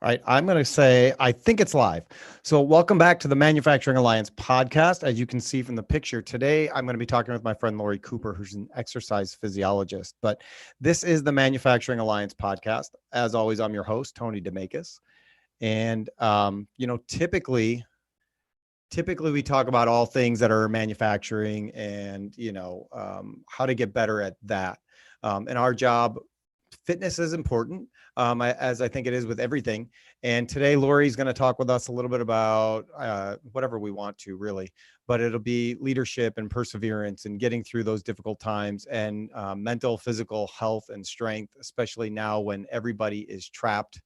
All right, I'm going to say, I think it's live. So welcome back to the Manufacturing Alliance podcast. As you can see from the picture today, I'm going to be talking with my friend Lori Cooper, who's an exercise physiologist. But this is the Manufacturing Alliance podcast. As always, I'm your host, Tony Demakis. And, typically we talk about all things that are manufacturing and, how to get better at that. In our job, fitness is important, as I think it is with everything. And today, Lori's going to talk with us a little bit about whatever we want to, really. But it'll be leadership and perseverance and getting through those difficult times and mental, physical health and strength, especially now when everybody is trapped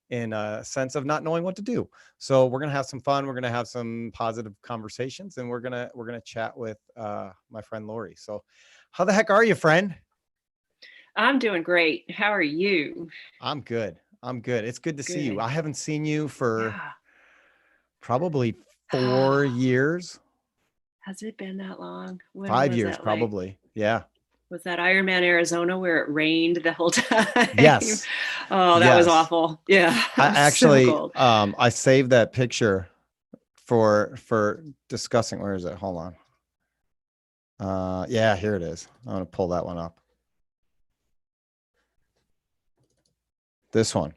in a sense of not knowing what to do. So we're going to have some fun. We're going to have some positive conversations, and we're going to chat with my friend Lori. So how the heck are you, friend? I'm doing great. How are you? I'm good. It's good to see you. I haven't seen you for Yeah. probably 4 years. Has it been that long? When 5 was years, that? Like, probably. Yeah. was that Ironman Arizona where it rained the whole time? Yes. Oh, that was Yes. awful. Yeah. I It was so actually, cold. I saved that picture for discussing. Where is it? Hold on. Yeah, here it is. I'm going to pull that one up. This one.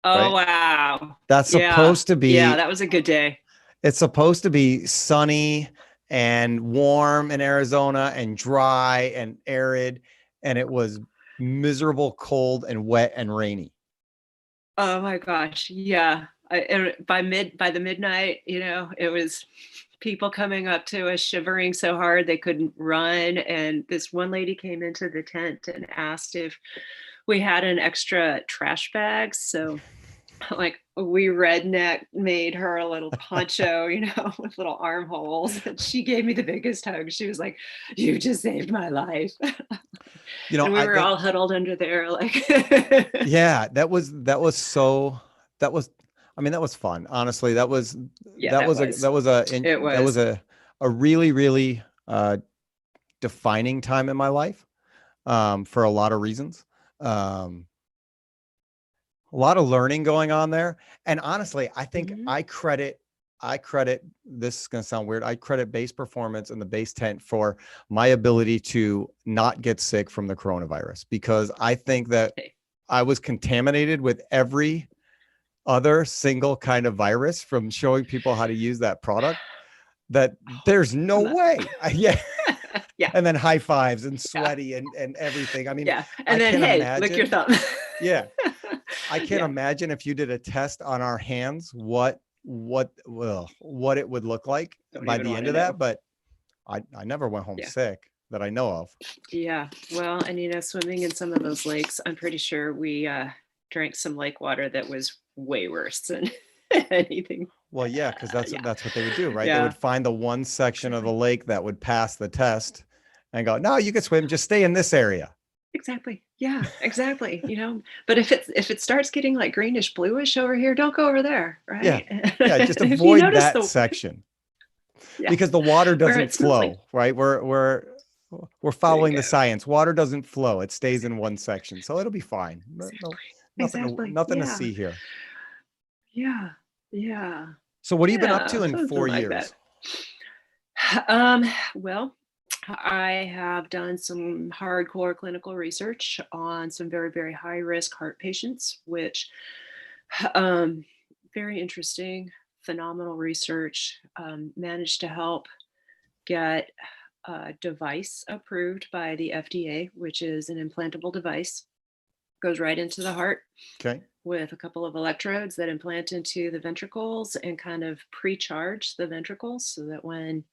Oh, Right? wow. That's Yeah. supposed to Yeah, be, that was a good day. it's supposed to be sunny and warm in Arizona and dry and arid. And it was miserable, cold and wet and rainy. Oh my gosh. Yeah. By the midnight, it was people coming up to us shivering so hard they couldn't run. And this one lady came into the tent and asked if we had an extra trash bag. So like we redneck made her a little poncho, with little armholes. And she gave me the biggest hug. She was like, "You just saved my life." And we were all huddled under there, like. Yeah, that was fun. Honestly, that was a really, really defining time in my life, for a lot of reasons. A lot of learning going on there. And honestly, I think I credit, this is going to sound weird. I credit Base Performance and the Base Tent for my ability to not get sick from the coronavirus, because I think that I was contaminated with every other single kind of virus from showing people how to use that product, that there's no way. Yeah. Yeah. And then high fives and sweaty and everything. I mean, yeah. And then, hey, lick your thumb. Yeah. I can't imagine if you did a test on our hands, what it would look like by the end of that. But I never went home sick that I know of. Yeah. Well, and swimming in some of those lakes, I'm pretty sure we drank some lake water that was way worse than anything. Well, yeah, because that's what they would do, right? They would find the one section of the lake that would pass the test and go, "No, you can swim, just stay in this area." Exactly. Yeah, exactly. But if it starts getting like greenish bluish over here, don't go over there. Right. Yeah. Just avoid that section, because the water doesn't flow, right? We're following the science. Water doesn't flow. It stays in one section. So it'll be fine. Nothing to see here. Yeah. Yeah. So what have you been up to in 4 years? Well, I have done some hardcore clinical research on some very, very high risk heart patients, which very interesting, phenomenal research. Managed to help get a device approved by the FDA, which is an implantable device, goes right into the heart. Okay. With a couple of electrodes that implant into the ventricles and kind of pre-charge the ventricles so that when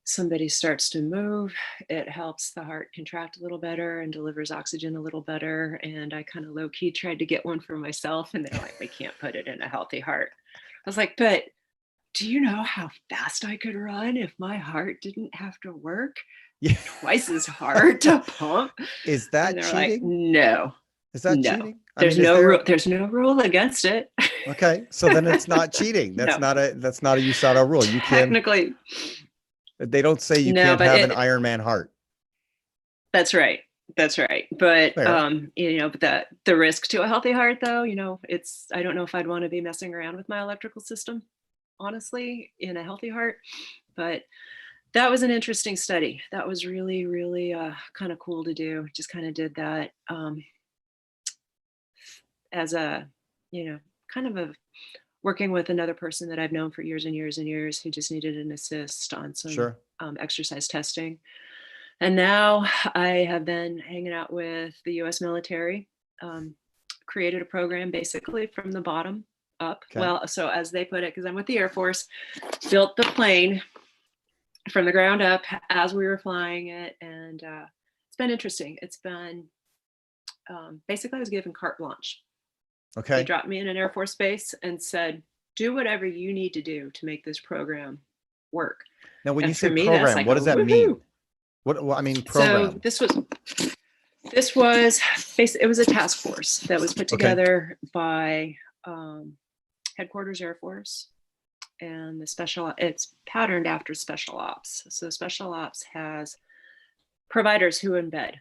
somebody starts to move, it helps the heart contract a little better and delivers oxygen a little better. And I kind of low-key tried to get one for myself, and they're like, "We can't put it in a healthy heart." I was like, "But do you know how fast I could run if my heart didn't have to work twice as hard to pump?" Is that cheating? Like, no. Is that cheating? There's there's no rule against it. Okay, so then it's not cheating. That's not a USADA rule. You can technically. They don't say you can't have an Ironman heart. That's right. That's right. But, Fair. but the risk to a healthy heart though, I don't know if I'd want to be messing around with my electrical system, honestly, in a healthy heart. But that was an interesting study. That was really, really kind of cool to do. Just kind of did that as a, kind of a working with another person that I've known for years and years and years who just needed an assist on some Sure. exercise testing. And now I have been hanging out with the US military, created a program basically from the bottom up. Okay. Well, so as they put it, because I'm with the Air Force, built the plane from the ground up as we were flying it. And it's been interesting. It's been basically I was given carte blanche. They Okay. dropped me in an Air Force base and said, do whatever you need to do to make this program work. Now, when you And for say me, that's program, like what a does that woohoo. mean? What I mean, So program. this was it was a task force that was put Okay. together by Headquarters Air Force and it's patterned after Special Ops. So Special Ops has providers who embed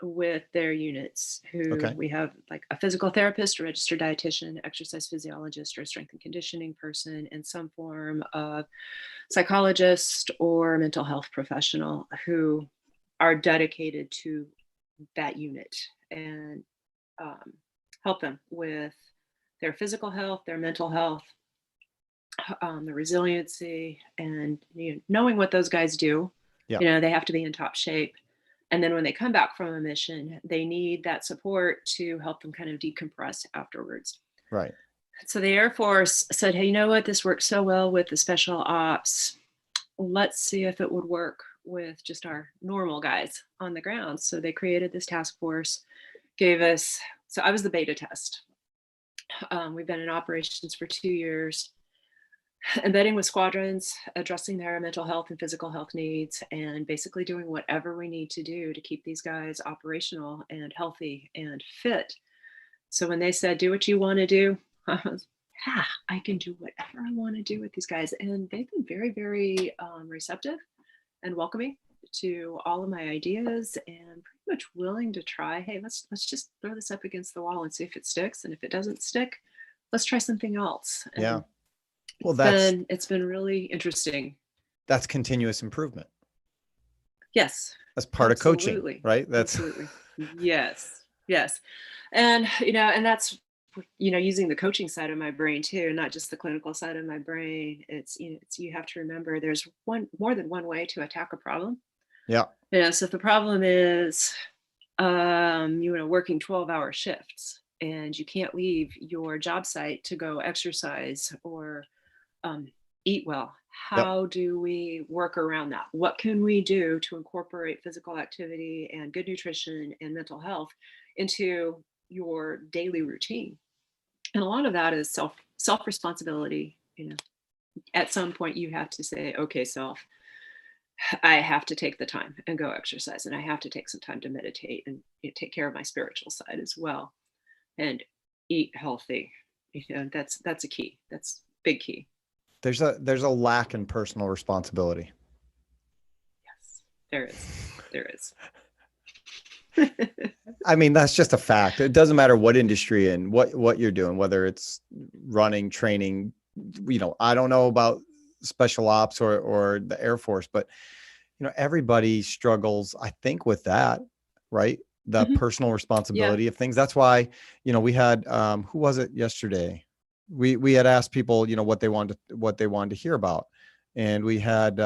with their units who Okay. we have like a physical therapist, a registered dietitian, exercise physiologist, or a strength and conditioning person, and some form of psychologist or mental health professional who are dedicated to that unit and help them with their physical health, their mental health, the resiliency, and knowing what those guys do. Yeah. They have to be in top shape. And then when they come back from a mission, they need that support to help them kind of decompress afterwards. Right. So the Air Force said, hey, you know what? This works so well with the special ops. Let's see if it would work with just our normal guys on the ground. So they created this task force, so I was the beta test. We've been in operations for 2 years, embedding with squadrons, addressing their mental health and physical health needs, and basically doing whatever we need to do to keep these guys operational and healthy and fit. So when they said, do what you want to do, I was, I can do whatever I want to do with these guys. And they've been very, very receptive and welcoming to all of my ideas and pretty much willing to try, hey, let's just throw this up against the wall and see if it sticks. And if it doesn't stick, let's try something else. And Yeah. Well, it's been really interesting. That's continuous improvement. Yes. That's part absolutely. of coaching, right? That's absolutely. Yes. And, and that's, using the coaching side of my brain too, not just the clinical side of my brain. It's, you have to remember there's more than one way to attack a problem. Yeah. So if the problem is, working 12-hour shifts and you can't leave your job site to go exercise or eat well, how do we work around that? What can we do to incorporate physical activity and good nutrition and mental health into your daily routine? And a lot of that is self responsibility. At some point you have to say, okay, self, I have to take the time and go exercise, and I have to take some time to meditate and take care of my spiritual side as well, and eat healthy. That's a key. That's big key. There's a lack in personal responsibility. Yes, there is. I mean, that's just a fact. It doesn't matter what industry and what you're doing, whether it's running, training, I don't know about special ops or the Air Force, but everybody struggles, I think, with that, right? The personal responsibility of things. That's why, we had, who was it yesterday? We had asked people, what they wanted to hear about. And we had,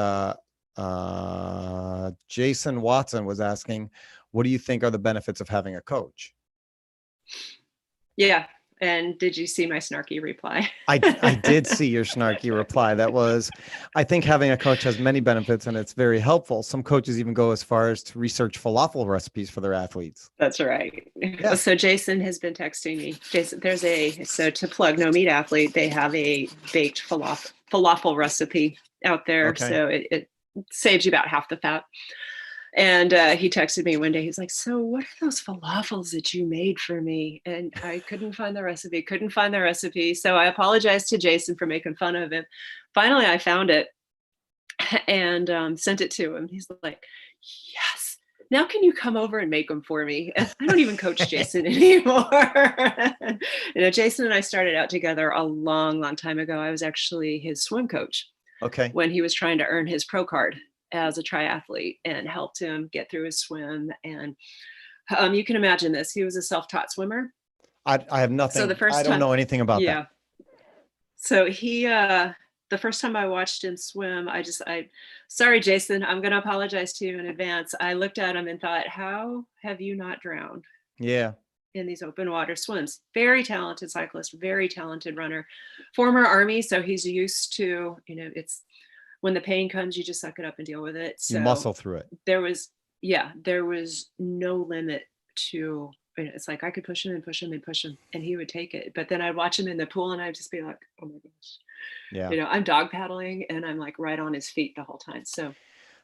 Jason Watson was asking, what do you think are the benefits of having a coach? Yeah. And did you see my snarky reply? I did see your snarky reply. That was, I think having a coach has many benefits and it's very helpful. Some coaches even go as far as to research falafel recipes for their athletes. That's right. Yeah. So Jason has been texting me. Jason, so to plug No Meat Athlete, they have a baked falafel recipe out there. Okay. So it saves you about half the fat. And he texted me one day. He's like, so what are those falafels that you made for me? And I couldn't find the recipe. So I apologized to Jason for making fun of him. Finally, I found it and sent it to him. He's like, yes, now can you come over and make them for me? And I don't even coach Jason anymore. Jason and I started out together a long, long time ago. I was actually his swim coach Okay. when he was trying to earn his pro card as a triathlete, and helped him get through his swim. And you can imagine this. He was a self-taught swimmer. I have nothing. So the first I don't time, know anything about yeah. that. So the first time I watched him swim, sorry, Jason, I'm going to apologize to you in advance. I looked at him and thought, how have you not drowned Yeah. in these open water swims? Very talented cyclist, very talented runner, former Army. So he's used to, it's when the pain comes, you just suck it up and deal with it. So You muscle through it. there was no limit to, it's like I could push him and push him and push him and he would take it. But then I'd watch him in the pool and I'd just be like, oh my gosh. Yeah. I'm dog paddling and I'm like right on his feet the whole time. So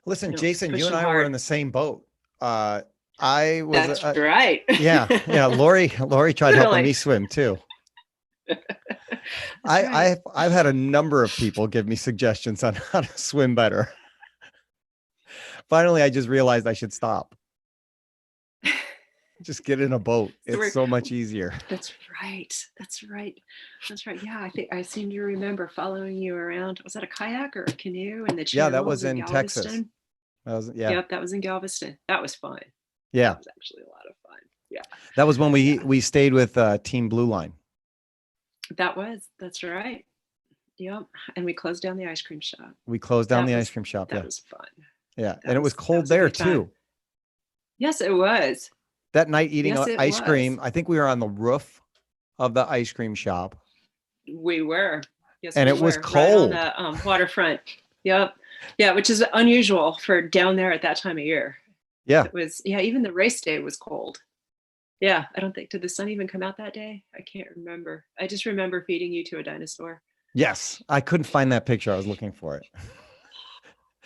listen, Jason, you and I hard. were in the same boat. I was That's right. Yeah. Lori tried helping me swim too. I've had a number of people give me suggestions on how to swim better. Finally, I just realized I should stop. Just get in a boat. It's so much easier. That's right. Yeah, I think I seem to remember following you around. Was that a kayak or a canoe in the channel? Yeah, that was in Texas. Yep, that was in Galveston. That was fun. Yeah, that was actually a lot of fun. Yeah, that was when we stayed with Team Blue Line. That's right. Yep, and we closed down the ice cream shop. Ice cream shop. That was fun. Yeah, and it was cold there too. Yes, it was. That night eating ice cream, I think we were on the roof of the ice cream shop. We were. Yes, and it was cold. Right on the waterfront. Yep. Yeah, which is unusual for down there at that time of year. Yeah. It was, even the race day was cold. Yeah, I don't think, did the sun even come out that day? I can't remember. I just remember feeding you to a dinosaur. Yes, I couldn't find that picture. I was looking for it.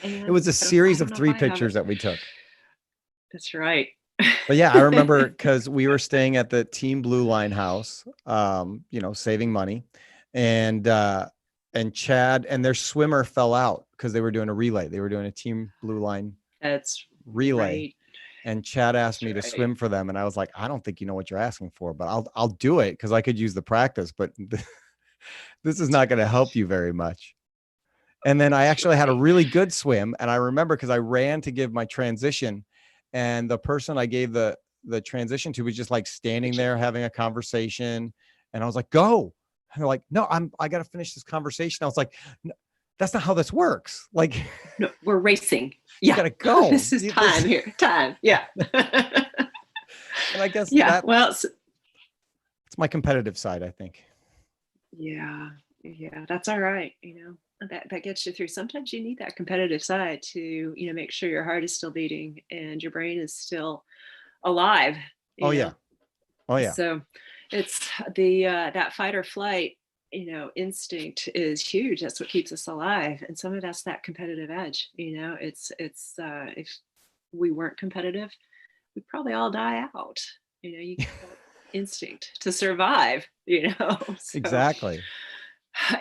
And it was a series of 3 pictures that we took. That's right. But yeah, I remember because we were staying at the Team Blue Line house, saving money, and Chad and their swimmer fell out because they were doing a relay. They were doing a Team Blue Line relay. Right. And Chad asked me to swim for them. And I was like, I don't think you know what you're asking for, but I'll do it because I could use the practice, but this is not going to help you very much. And then I actually had a really good swim. And I remember because I ran to give my transition, and the person I gave the transition to was just like standing there having a conversation. And I was like, go. And they're like, no, I got to finish this conversation. I was like, no, that's not how this works. Like, no, we're racing. Yeah. You gotta go. This is time here. Time. Yeah. And I guess it's my competitive side, I think. Yeah. That's all right. That gets you through. Sometimes you need that competitive side to, make sure your heart is still beating and your brain is still alive. Oh yeah. So it's that fight or flight, instinct is huge. That's what keeps us alive. And some of that's that competitive edge. It's if we weren't competitive, we'd probably all die out. You get that instinct to survive, So, exactly.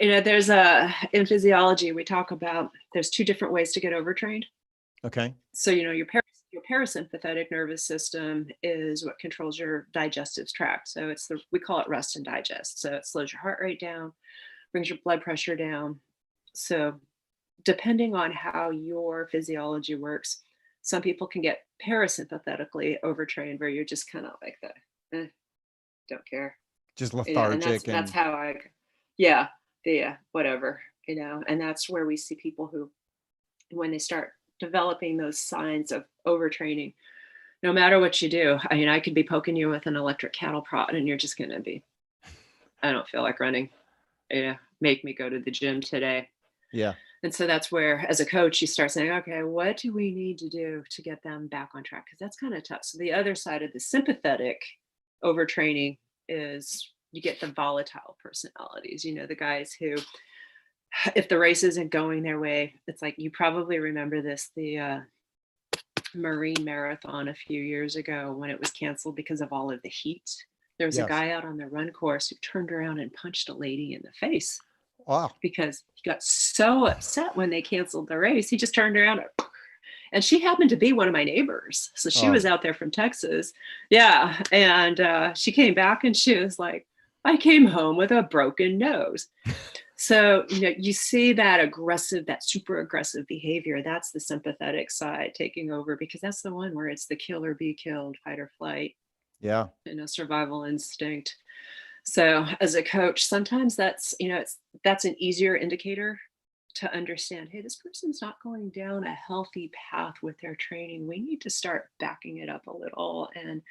There's in physiology, we talk about there's 2 different ways to get overtrained. Okay. So, your parasympathetic nervous system is what controls your digestive tract. So we call it rest and digest. So it slows your heart rate down, brings your blood pressure down. So depending on how your physiology works, some people can get parasympathetically overtrained where you're just kind of like don't care. Just lethargic. And that's how whatever, and that's where we see people who, when they start developing those signs of overtraining, no matter what you do, I could be poking you with an electric cattle prod and you're just going to be, I don't feel like running, make me go to the gym today. Yeah. And so that's where, as a coach, you start saying, okay, what do we need to do to get them back on track? Because that's kind of tough. So the other side of the sympathetic overtraining is you get the volatile personalities, the guys who, if the race isn't going their way, it's like, you probably remember this, the Marine Marathon a few years ago when it was canceled because of all of the heat. There was a guy out on the run course who turned around and punched a lady in the face. Wow. Because he got so upset when they canceled the race. He just turned around And she happened to be one of my neighbors. So she Oh, was out there from Texas. Yeah. And she came back and she was like, I came home with a broken nose. So, you see that aggressive, that super aggressive behavior. That's the sympathetic side taking over, because that's the one where it's the kill or be killed, fight or flight, yeah. survival instinct. So as a coach, sometimes that's an easier indicator to understand, hey, this person's not going down a healthy path with their training. We need to start backing it up a little, and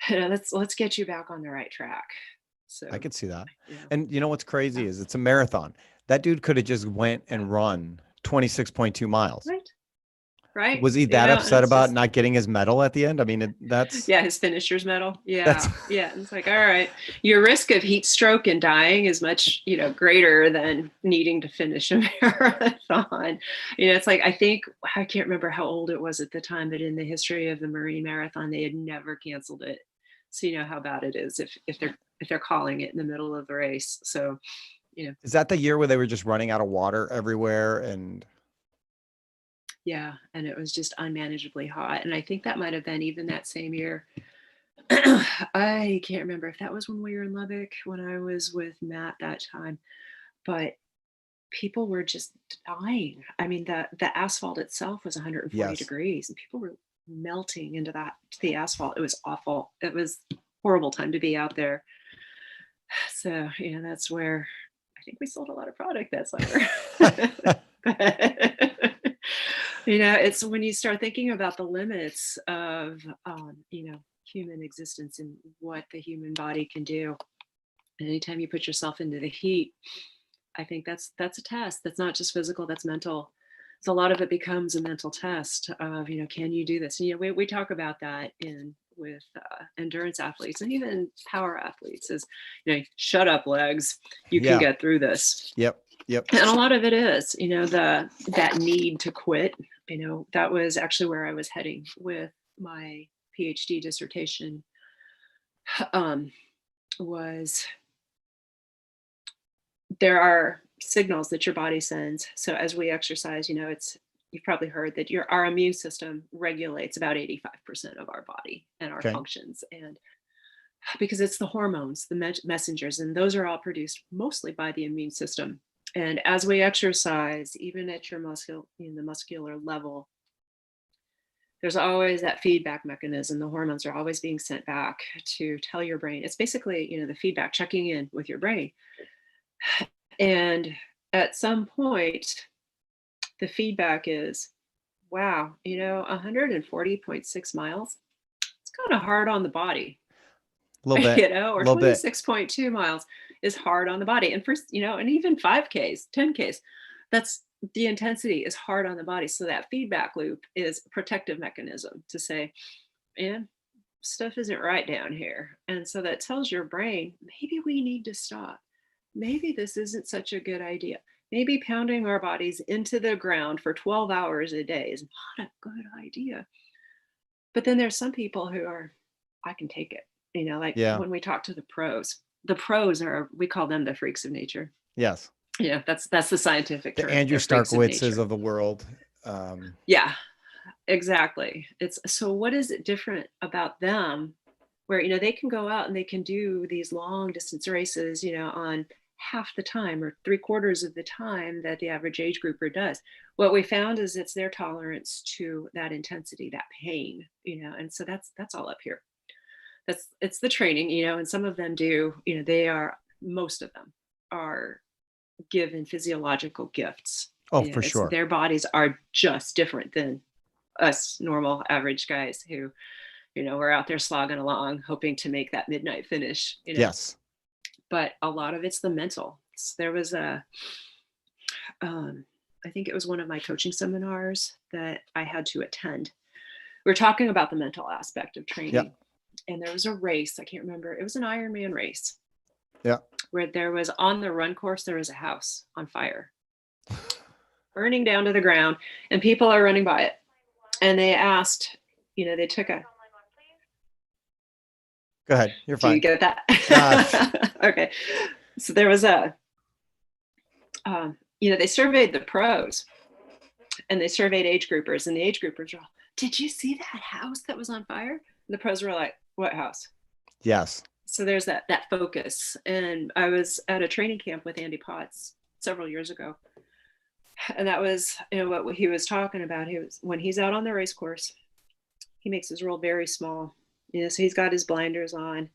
let's get you back on the right track. So I could see that. yeah. And you know what's crazy is it's a marathon. That dude could have just went and run 26.2 miles. Right. Was he And that upset it's about just, not getting his medal at the end? I mean, that's yeah, his finisher's medal. that's Yeah. It's like, all right, your risk of heat stroke and dying is much, greater than needing to finish a marathon. It's like, I can't remember how old it was at the time, but in the history of the Marine Marathon, they had never canceled it. So you know how bad it is if they're calling it in the middle of the race. So, Is that the year where they were just running out of water everywhere? And yeah, and it was just unmanageably hot. And I think that might have been even that same year. I can't remember if that was when we were in Lubbock, when I was with Matt that time, but people were just dying. I mean, the asphalt itself was 140 yes, degrees, and people were melting into the asphalt. It was awful. It was a horrible time to be out there. So, that's where I think we sold a lot of product that summer. But, it's when you start thinking about the limits of, human existence and what the human body can do. And anytime you put yourself into the heat, I think that's a test. That's not just physical, that's mental. So a lot of it becomes a mental test of, can you do this? And, we talk about that with endurance athletes and even power athletes is, shut up legs, you can yeah, get through this. yep. And a lot of it is, that need to quit. That was actually where I was heading with my PhD dissertation. Was there are signals that your body sends. So as we exercise, you've probably heard that our immune system regulates about 85% of our body and our Okay. functions, and because it's the hormones, the messengers, and those are all produced mostly by the immune system. And as we exercise, even at the muscular level, there's always that feedback mechanism. The hormones are always being sent back to tell your brain. It's basically, the feedback checking in with your brain. And at some point, the feedback is, wow, 140.6 miles, it's kind of hard on the body. A little bit, Or little bit. 26.2 miles is hard on the body. And and even 5Ks, 10Ks, that's the intensity is hard on the body. So that feedback loop is a protective mechanism to say, man, stuff isn't right down here. And so that tells your brain, maybe we need to stop. Maybe this isn't such a good idea. Maybe pounding our bodies into the ground for 12 hours a day is not a good idea. But then there's some people who are, I can take it. Like Yeah. when we talk to the pros are, we call them the freaks of nature. Yes. Yeah, that's the scientific The term. Andrew They're freaks of Starkowitzes nature. of the world. Yeah, exactly. It's so what is it different about them where, they can go out and they can do these long distance races, on half the time or 3/4 of the time that the average age grouper does. What we found is it's their tolerance to that intensity, that pain, and so that's all up here. It's the training, and some of them do, most of them are given physiological gifts. Oh, for It's sure. their bodies are just different than us normal average guys who, we're out there slogging along, hoping to make that midnight finish, Yes. But a lot of it's the mental. There was I think it was one of my coaching seminars that I had to attend. We were talking about the mental aspect of training. Yep. And there was a race, I can't remember, it was an Ironman race. Yeah. Where there was on the run course, there was a house on fire, burning down to the ground, and people are running by it. And they asked, they took a. Go ahead. You're fine. Do you get that? Okay. So there was they surveyed the pros, and they surveyed age groupers, and the age groupers were all, did you see that house that was on fire? And the pros were like, what house? Yes. So there's that focus. And I was at a training camp with Andy Potts several years ago. And that was, what he was talking about. When he's out on the race course, he makes his role very small. So he's got his blinders on.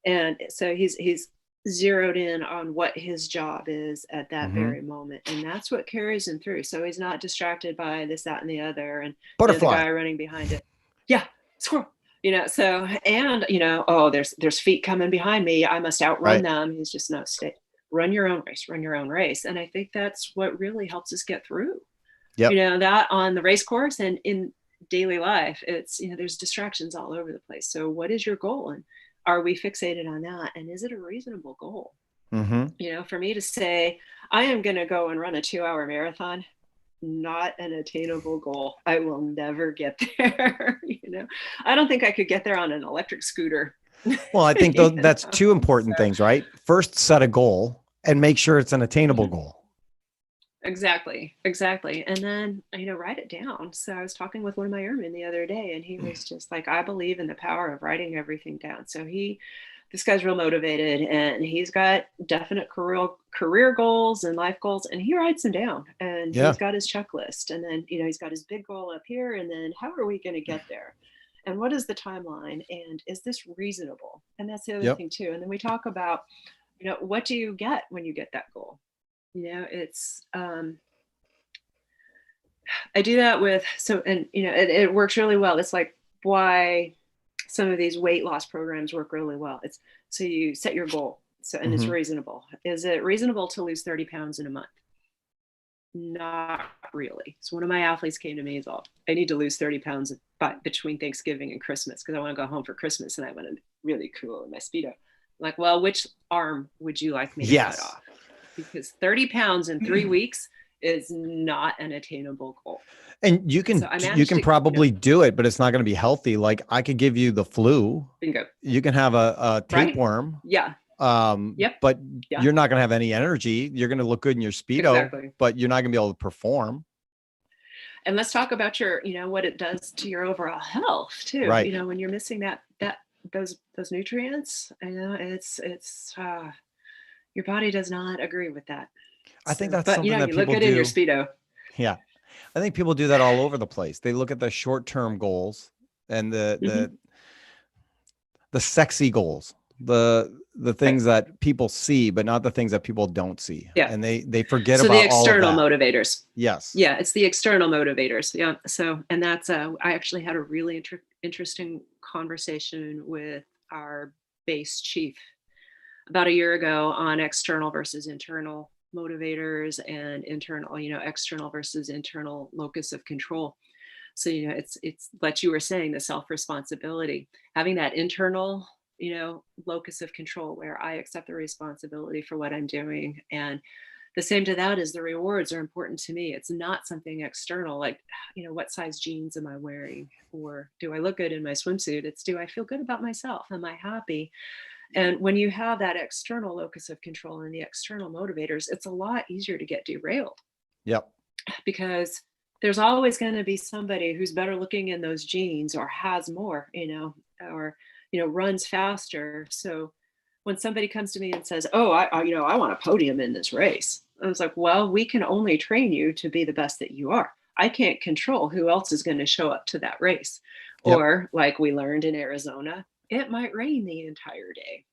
And so he's zeroed in on what his job is at that very moment. And that's what carries him through. So he's not distracted by this, that, and the other. And Butterfly. The guy running behind it. Yeah. Squirrel. So, and, there's feet coming behind me. I must outrun them. He's just not run your own race. And I think that's what really helps us get through, that on the race course and in daily life, it's, there's distractions all over the place. So what is your goal? And are we fixated on that? And is it a reasonable goal? For me to say, I am going to go and run a 2-hour marathon, not an attainable goal. I will never get there. I don't think I could get there on an electric scooter. Well, I think that's two important things, right? First, set a goal and make sure it's an attainable goal. Exactly. And then, write it down. So I was talking with one of my airmen the other day, and he was just like, I believe in the power of writing everything down. So this guy's real motivated, and he's got definite career goals and life goals, and he writes them down, and he's got his checklist, and then, he's got his big goal up here, and then how are we going to get there? And what is the timeline? And is this reasonable? And that's the other thing too. And then we talk about, what do you get when you get that goal? It's, I do that with, it works really well. It's like why some of these weight loss programs work really well. It's, so you set your goal. So, and it's reasonable. Is it reasonable to lose 30 pounds in a month? Not really. So one of my athletes came to me and thought, I need to lose 30 pounds between Thanksgiving and Christmas because I want to go home for Christmas and I want to really cool in my Speedo. I'm like, well, which arm would you like me to cut off? Because 30 pounds in 3 weeks is not an attainable goal. And you can probably do it, but it's not going to be healthy. Like I could give you the flu. Bingo. You can have a tapeworm. Yeah. But you're not going to have any energy. You're going to look good in your Speedo, but you're not going to be able to perform. And let's talk about your, what it does to your overall health too. Right. When you're missing those nutrients, it's your body does not agree with that. I think that's something that you people look good do. In your Speedo. Yeah. I think people do that all over the place. They look at the short-term goals and the sexy goals, the things that people see, but not the things that people don't see. Yeah. And they forget about the external all of that. motivators. Yes. Yeah. It's the external motivators. Yeah. So, and that's, I actually had a really interesting conversation with our base chief about a year ago on external versus internal motivators and internal, external versus internal locus of control. So, it's like you were saying, the self-responsibility, having that internal, locus of control where I accept the responsibility for what I'm doing. And the same to that is the rewards are important to me. It's not something external, like, what size jeans am I wearing? Or do I look good in my swimsuit? It's, do I feel good about myself? Am I happy? And when you have that external locus of control and the external motivators, it's a lot easier to get derailed. Yep. Because there's always going to be somebody who's better looking in those jeans or has more, or, runs faster. So when somebody comes to me and says, oh, I want a podium in this race. I was like, well, we can only train you to be the best that you are. I can't control who else is going to show up to that race. Yep. Or like we learned in Arizona, it might rain the entire day.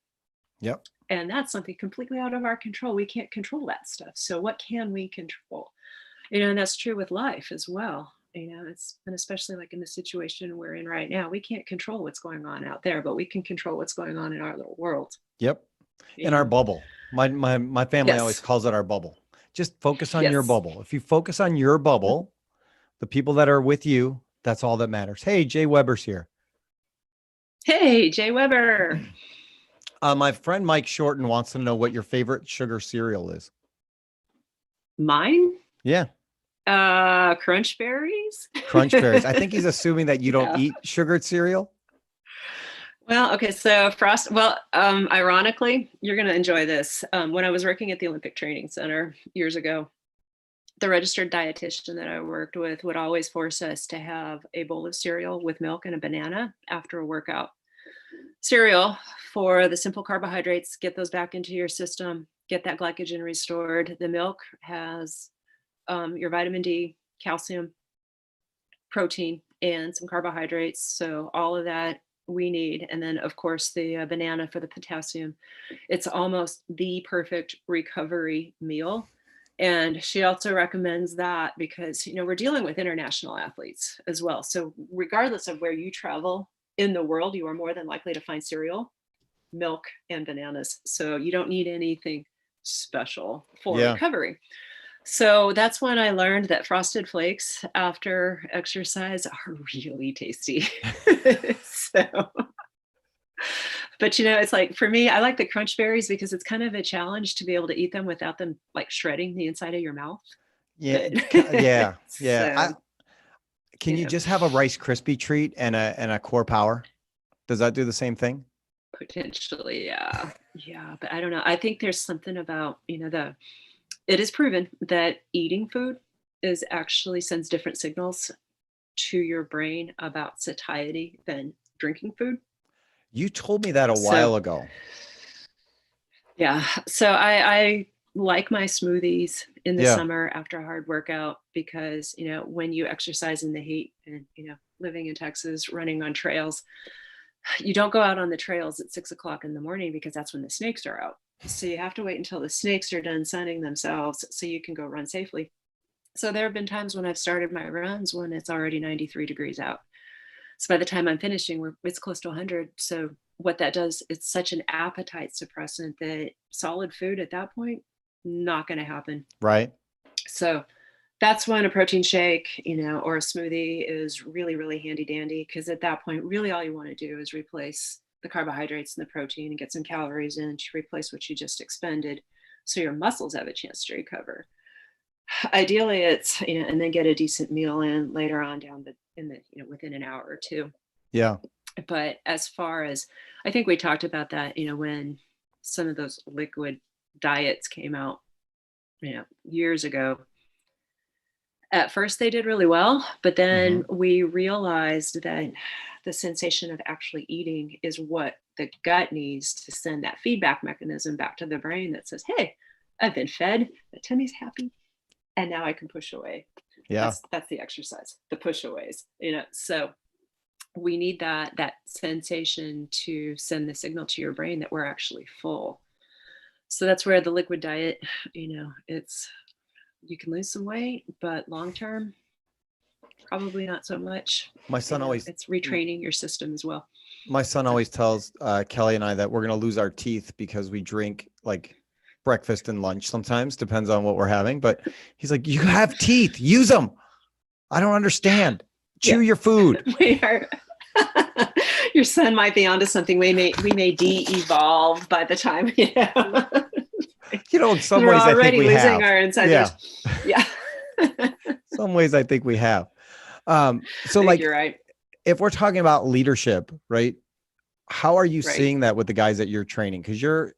Yep. And that's something completely out of our control. We can't control that stuff. So what can we control? And that's true with life as well. And especially like in the situation we're in right now, we can't control what's going on out there, but we can control what's going on in our little world. Yep. In our bubble. My family always calls it our bubble. Just focus on your bubble. If you focus on your bubble, the people that are with you, that's all that matters. Hey, Jay Weber's here. Hey, Jay Weber. My friend Mike Shorten wants to know what your favorite sugar cereal is. Mine? Yeah. Crunch Berries. Crunch Berries. I think he's assuming that you don't eat sugared cereal. Well, okay. So ironically, you're going to enjoy this. When I was working at the Olympic Training Center years ago, the registered dietitian that I worked with would always force us to have a bowl of cereal with milk and a banana after a workout. Cereal for the simple carbohydrates, get those back into your system, get that glycogen restored. The milk has your vitamin D, calcium, protein, and some carbohydrates. So all of that we need. And then, of course, the banana for the potassium. It's almost the perfect recovery meal. And she also recommends that because, we're dealing with international athletes as well. So regardless of where you travel in the world, you are more than likely to find cereal, milk, and bananas. So you don't need anything special for recovery. So that's when I learned that Frosted Flakes after exercise are really tasty. But it's like, for me, I like the crunch berries because it's kind of a challenge to be able to eat them without them like shredding the inside of your mouth. Yeah. So, can you just have a Rice Krispie treat and a Core Power? Does that do the same thing? Potentially, yeah. Yeah, but I don't know. I think there's something about, it is proven that eating food actually sends different signals to your brain about satiety than drinking food. You told me that a while ago. Yeah. So I like my smoothies in the summer after a hard workout because, when you exercise in the heat and, living in Texas, running on trails, you don't go out on the trails at 6:00 in the morning because that's when the snakes are out. So you have to wait until the snakes are done sunning themselves so you can go run safely. So there have been times when I've started my runs when it's already 93 degrees out. So by the time I'm finishing, it's close to 100. So what that does, it's such an appetite suppressant that solid food at that point, not going to happen. Right. So that's when a protein shake, or a smoothie is really, really handy dandy. Because at that point, really all you want to do is replace the carbohydrates and the protein and get some calories in to replace what you just expended so your muscles have a chance to recover. Ideally, it's, and then get a decent meal in later on within an hour or two. Yeah. But as far as, I think we talked about that, when some of those liquid diets came out, years ago. At first they did really well, but then we realized that the sensation of actually eating is what the gut needs to send that feedback mechanism back to the brain that says, hey, I've been fed, my tummy's happy, and now I can push away. Yeah. That's the exercise, the push aways, so we need that sensation to send the signal to your brain that we're actually full. So that's where the liquid diet, it's, you can lose some weight, but long-term, probably not so much. My son it's retraining your system as well. My son always tells Kelly and I that we're going to lose our teeth because we drink like breakfast and lunch sometimes, depends on what we're having. But he's like, you have teeth, use them. I don't understand. Chew your food. We are. Your son might be onto something. We may de-evolve by the time, in some ways, I think we have. We're already losing our insiders. Yeah. Some ways I think we have. So like, you're right. If we're talking about leadership, right? How are you seeing that with the guys that you're training? Because you're,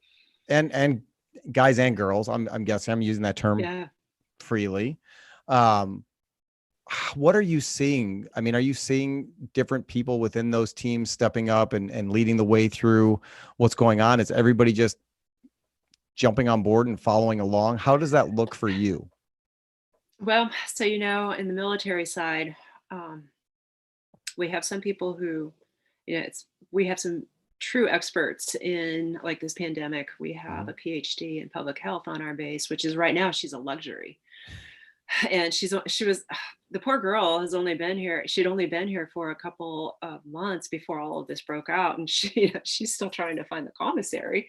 and guys and girls, I'm guessing I'm using that term freely. What are you seeing? I mean, are you seeing different people within those teams stepping up and leading the way through what's going on? Is everybody just jumping on board and following along? How does that look for you? Well, so, in the military side, we have some people who, we have some true experts in like this pandemic. We have a PhD in public health on our base, which is right now, she's a luxury. And the poor girl she'd only been here for a couple of months before all of this broke out. And she's still trying to find the commissary.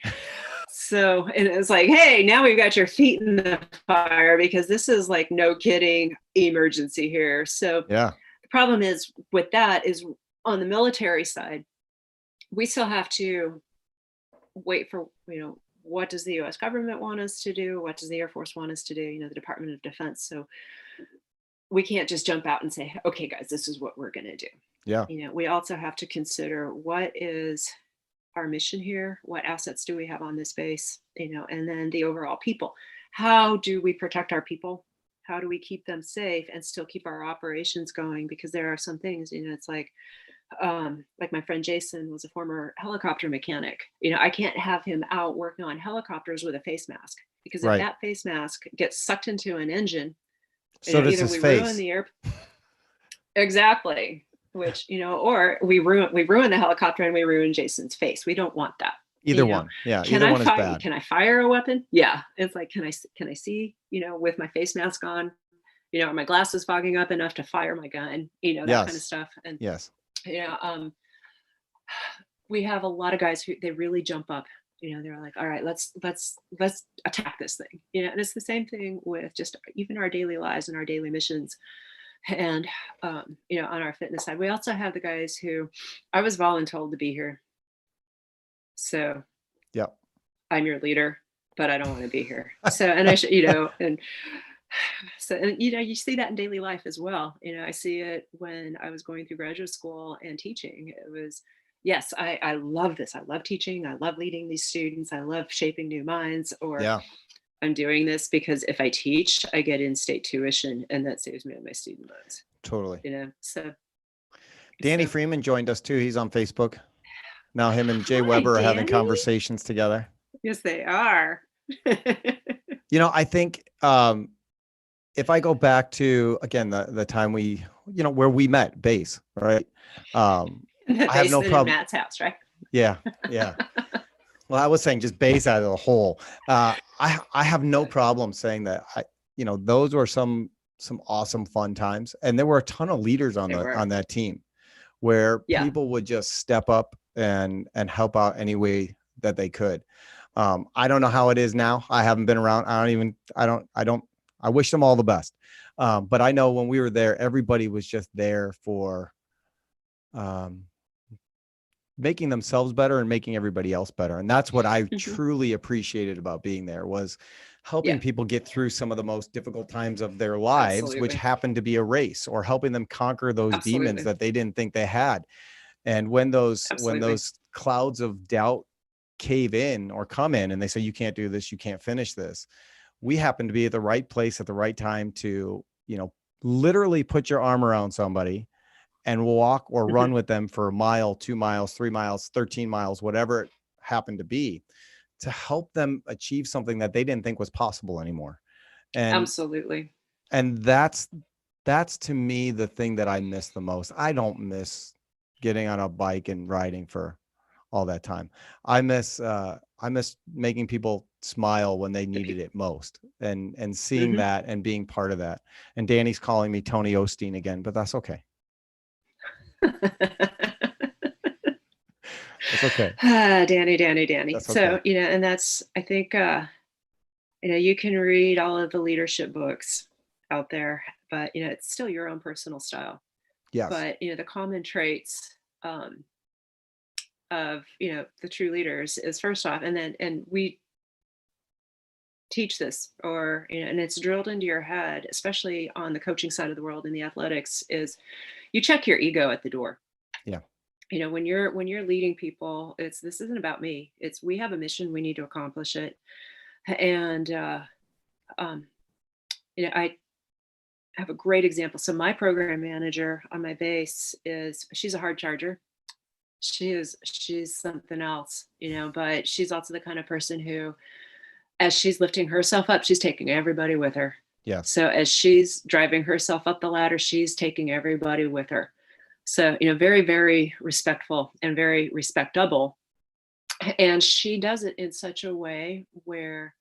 So, and it was like, hey, now we've got your feet in the fire because this is like, no kidding, emergency here. So the problem is with that is on the military side, we still have to wait for, what does the U.S. government want us to do? What does the Air Force want us to do? The Department of Defense. So we can't just jump out and say, okay, guys, this is what we're going to do. Yeah. We also have to consider what is our mission here? What assets do we have on this base? And then the overall people. How do we protect our people? how do we keep them safe and still keep our operations going? Because there are some things, it's like my friend Jason was a former helicopter mechanic. I can't have him out working on helicopters with a face mask, because if Right. that face mask gets sucked into an engine, So does either his we ruin face. the air. Exactly. Which, or we ruin the helicopter and we ruin Jason's face. We don't want that. Either one. Yeah. Either one is bad. Can I fire a weapon? Yeah. It's like, can I see, with my face mask on, are my glasses fogging up enough to fire my gun, that kind of Yes. stuff. And, Yes. We have a lot of guys who they really jump up. They're like, all right, let's attack this thing. And it's the same thing with just even our daily lives and our daily missions. And on our fitness side, we also have the guys who I was voluntold to be here. So Yep. I'm your leader, but I don't want to be here. So, and I should, and so, and you see that in daily life as well. I see it when I was going through graduate school and teaching. It was, yes, I love this. I love teaching. I love leading these students. I love shaping new minds. Or Yeah. I'm doing this because if I teach, I get in-state tuition, and that saves me on my student loans. Totally. So Danny Freeman joined us too. He's on Facebook. Now him and Jay Weber are having conversations together. Yes, they are. I think if I go back to, again, the time where we met, base, right? I have no problem. In Matt's house, right? Yeah. Yeah. Well, I was saying just base out of the hole. I have no problem saying that. Those were some awesome fun times, and there were a ton of leaders on that team where people would just step up and help out any way that they could. I don't know how it is now. I haven't been around. I wish them all the best. But I know when we were there, everybody was just there for making themselves better and making everybody else better. And that's what I truly appreciated about being there, was helping people get through some of the most difficult times of their lives, which happened to be a race, or helping them conquer those demons that they didn't think they had. And when those clouds of doubt cave in or come in and they say, you can't do this, you can't finish this, we happen to be at the right place at the right time to, literally put your arm around somebody and walk or run with them for a mile, 2 miles, 3 miles, 13 miles, whatever it happened to be, to help them achieve something that they didn't think was possible anymore. And absolutely. And that's to me the thing that I miss the most. I don't miss getting on a bike and riding for all that time. I miss making people smile when they needed it most, and seeing that and being part of that. And Danny's calling me Tony Osteen again, but that's okay. It's okay. Danny. That's so, okay. And that's, I think, you can read all of the leadership books out there, but, it's still your own personal style. Yes. But, the common traits of, the true leaders is, first off, and we teach this, or, and it's drilled into your head, especially on the coaching side of the world in the athletics, is you check your ego at the door. Yeah. When you're leading people, this isn't about me. It's, we have a mission, we need to accomplish it. And, I have a great example. So my program manager on my base she's a hard charger. She's something else, but she's also the kind of person who, as she's lifting herself up, she's taking everybody with her. Yeah. So as she's driving herself up the ladder, she's taking everybody with her. So, very, very respectful and very respectable. And she does it in such a way where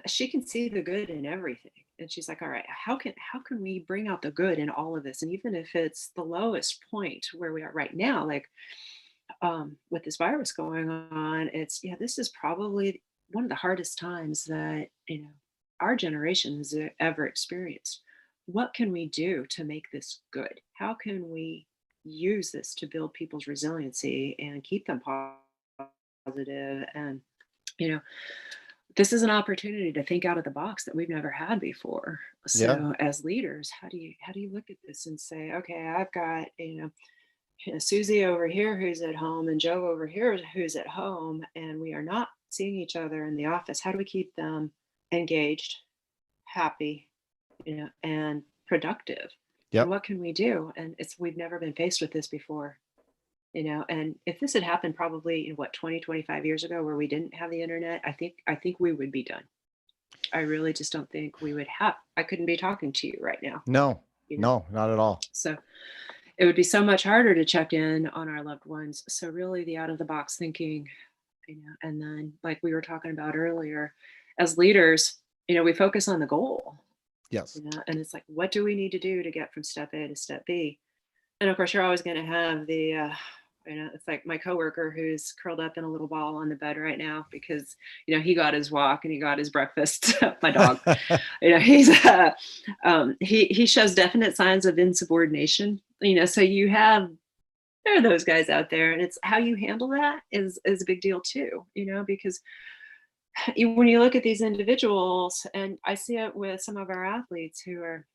she can see the good in everything. And she's like, all right, how can we bring out the good in all of this? And even if it's the lowest point where we are right now, like with this virus going on, this is probably one of the hardest times that, our generation has ever experienced. What can we do to make this good? How can we use this to build people's resiliency and keep them positive? And, this is an opportunity to think out of the box that we've never had before. So as leaders, how do you look at this and say, okay, I've got, Susie over here who's at home and Joe over here who's at home, and we are not seeing each other in the office. How do we keep them engaged, happy, and productive. Yep. And what can we do? And we've never been faced with this before, and if this had happened probably 20, 25 years ago, where we didn't have the internet, I think we would be done. I really just don't think we would have. I couldn't be talking to you right now. No, no, not at all. So it would be so much harder to check in on our loved ones. So really the out of the box thinking, and then like we were talking about earlier, as leaders, we focus on the goal, Yes. and it's like, what do we need to do to get from step A to step B? And of course, you're always going to have the, it's like my coworker who's curled up in a little ball on the bed right now because, he got his walk and he got his breakfast. My dog, he's, he shows definite signs of insubordination, so there are those guys out there, and it's how you handle that is a big deal too, because when you look at these individuals, and I see it with some of our athletes who are,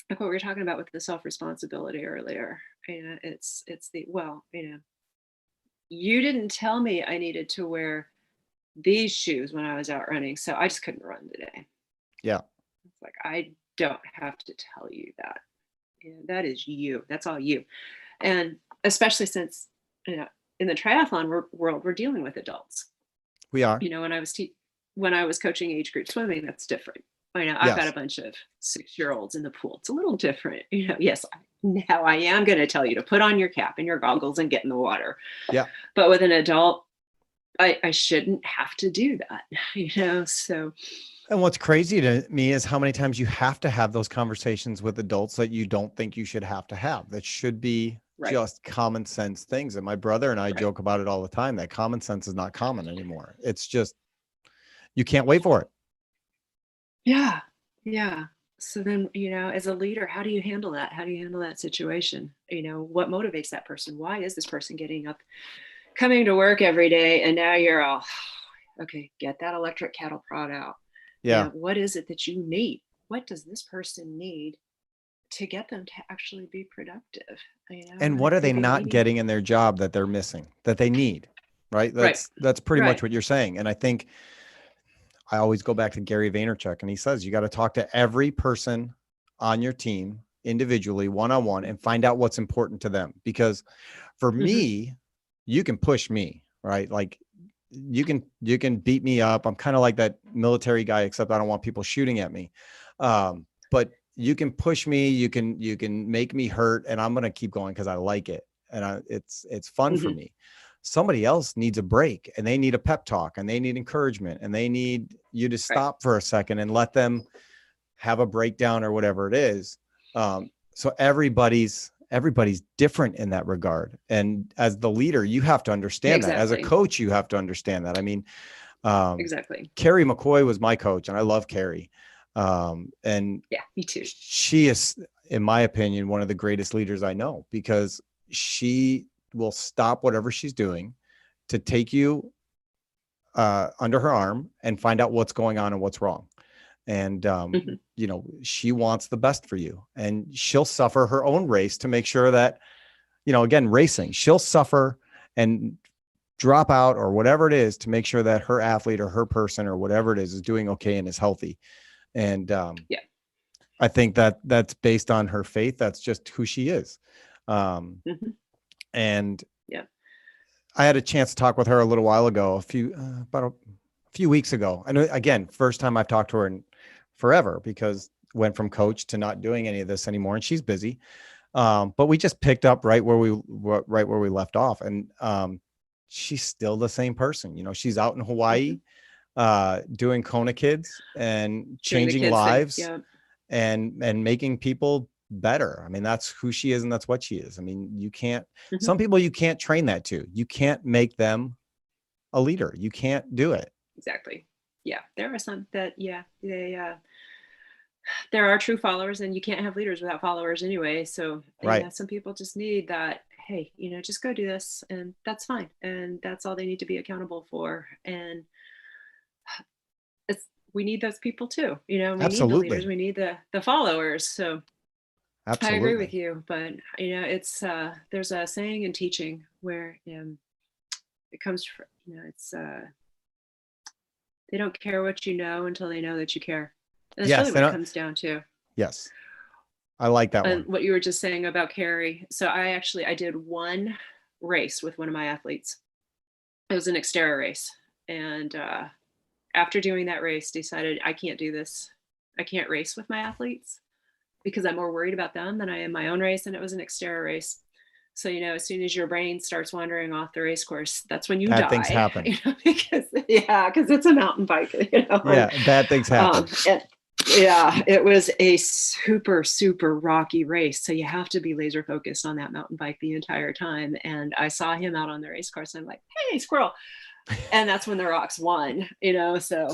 like what we were talking about with the self-responsibility earlier, it's the, you didn't tell me I needed to wear these shoes when I was out running, so I just couldn't run today. Yeah. It's like, I don't have to tell you that. That is you. That's all you. And especially since, in the triathlon world, we're dealing with adults. We are. When I was coaching age group swimming, that's different. I've got a bunch of 6-year-olds in the pool. It's a little different. Yes, now I am going to tell you to put on your cap and your goggles and get in the water. Yeah. But with an adult, I shouldn't have to do that, so. And what's crazy to me is how many times you have to have those conversations with adults that you don't think you should have to have. That should be just common sense things. And my brother and I joke about it all the time, that common sense is not common anymore. It's just, you can't wait for it. Yeah. Yeah. So then, as a leader, how do you handle that? How do you handle that situation? What motivates that person? Why is this person getting up, coming to work every day? And now you're all, okay, get that electric cattle prod out. Yeah. What is it that you need? What does this person need to get them to actually be productive? And what are they not getting in their job that they're missing, that they need? Right. That's pretty much what you're saying. And I think I always go back to Gary Vaynerchuk, and he says, you got to talk to every person on your team individually, one-on-one, and find out what's important to them. Because for me, you can push me, right? Like you can beat me up. I'm kind of like that military guy, except I don't want people shooting at me. But you can push me, you can make me hurt, and I'm going to keep going because I like it. And it's fun for me. Somebody else needs a break, and they need a pep talk, and they need encouragement, and they need you to stop for a second and let them have a breakdown or whatever it is. So everybody's different in that regard. And as the leader, you have to understand that. As a coach, you have to understand that. I mean, Carrie McCoy was my coach, and I love Carrie. And yeah, me too. She is, in my opinion, one of the greatest leaders I know, because she will stop whatever she's doing to take you under her arm and find out what's going on and what's wrong. And, she wants the best for you, and she'll suffer her own race to make sure that, again, racing, she'll suffer and drop out or whatever it is to make sure that her athlete or her person or whatever it is doing okay and is healthy. And, I think that's based on her faith. That's just who she is. And I had a chance to talk with her a little while ago, about a few weeks ago. And again, first time I've talked to her in forever, because went from coach to not doing any of this anymore, and she's busy. But we just picked up right where we left off. And she's still the same person. She's out in Hawaii doing Kona Kids and changing lives and making people better. I mean, that's who she is, and that's what she is. I mean, you can't, some people you can't train that to. You can't make them a leader. You can't do it. Exactly. Yeah. There are some that, there are true followers, and you can't have leaders without followers anyway. So some people just need that, hey, just go do this, and that's fine. And that's all they need to be accountable for. And we need those people too. We Absolutely. need the leaders, we need the followers. So absolutely. I agree with you, but it's there's a saying in teaching where it comes from, it's they don't care what you know until they know that you care. And that's really what it comes down to. Yes. I like that And one. what you were just saying about Carrie. So I did one race with one of my athletes. It was an Xterra race. And after doing that race, decided I can't do this. I can't race with my athletes because I'm more worried about them than I am my own race. And it was an Xterra race. So, as soon as your brain starts wandering off the race course, that's when you Bad things die, happen. because it's a mountain bike, Yeah. Bad things happen. and, yeah, it was a super, super rocky race. So you have to be laser focused on that mountain bike the entire time. And I saw him out on the race course and I'm like, hey, squirrel. And that's when the Rocks won, So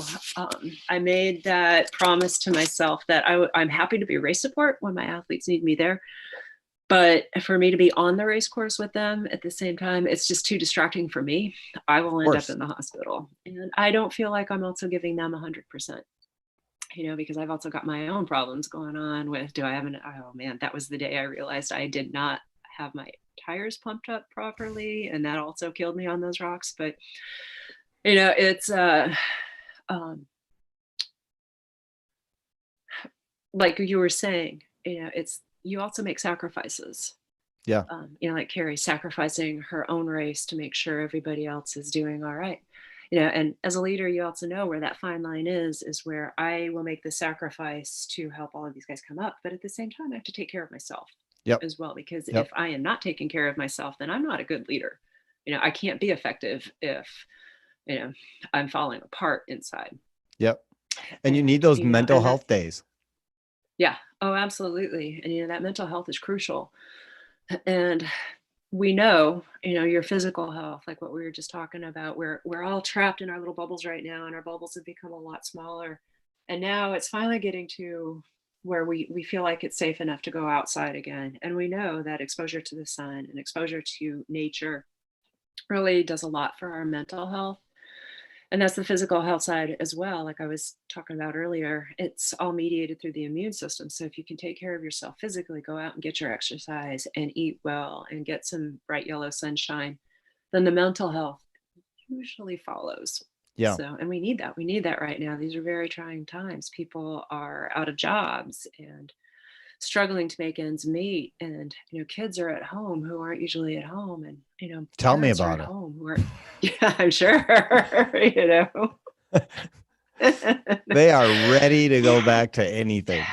I made that promise to myself that I'm happy to be race support when my athletes need me there. But for me to be on the race course with them at the same time, it's just too distracting for me. I will end up in the hospital. And I don't feel like I'm also giving them 100%, because I've also got my own problems going on with, oh man, that was the day I realized I did not have my tires pumped up properly. And that also killed me on those rocks. But, it's, like you were saying, you also make sacrifices. Yeah. Like Carrie sacrificing her own race to make sure everybody else is doing all right. And as a leader, you also know where that fine line is where I will make the sacrifice to help all of these guys come up. But at the same time, I have to take care of myself as well, because if I am not taking care of myself, then I'm not a good leader. I can't be effective if, I'm falling apart inside. Yep. And you need those mental health days. Yeah. Oh, absolutely. And, that mental health is crucial. And we know, your physical health, like what we were just talking about, we're all trapped in our little bubbles right now, and our bubbles have become a lot smaller. And now it's finally getting to where we feel like it's safe enough to go outside again. And we know that exposure to the sun and exposure to nature really does a lot for our mental health. And that's the physical health side as well. Like I was talking about earlier, it's all mediated through the immune system. So if you can take care of yourself physically, go out and get your exercise and eat well and get some bright yellow sunshine, then the mental health usually follows. Yeah. So, and we need that. We need that right now. These are very trying times. People are out of jobs and struggling to make ends meet, and kids are at home who aren't usually at home, and tell me parents are about at it. home who are yeah, I'm sure. They are ready to go back to anything.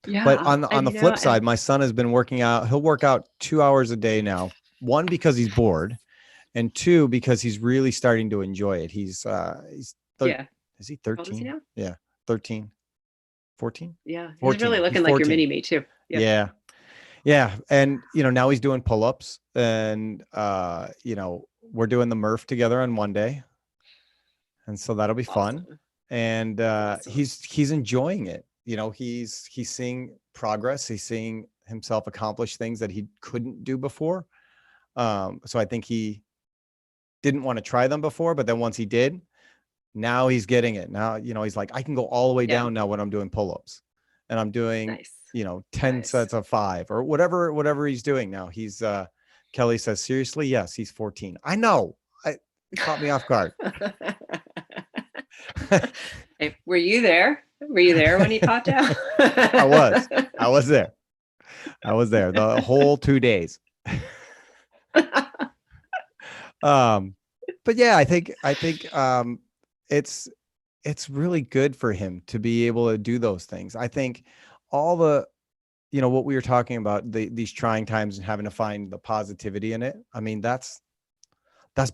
Yeah. But on the flip side, my son has been working out. He'll work out 2 hours a day now. One, because he's bored, and two, because he's really starting to enjoy it. He's is he 13? How old is he now? Yeah, 13. 14? Yeah. 14. He's really looking like your mini me too. Yeah. Yeah. And now he's doing pull-ups, and we're doing the Murph together on Monday. And so that'll be fun. And he's enjoying it. He's seeing progress. He's seeing himself accomplish things that he couldn't do before. So I think he didn't want to try them before, but then once he did, now he's getting it. Now, he's like, I can go all the way down now when I'm doing pull-ups, and I'm doing, 10 sets of 5 or whatever he's doing now. He's Kelly says, seriously? Yes, he's 14. I know. It caught me off guard. Hey, were you there? Were you there when he popped out? I was there. The whole 2 days. But yeah, I think it's really good for him to be able to do those things. I think all the, what we were talking about, these trying times and having to find the positivity in it. I mean, that's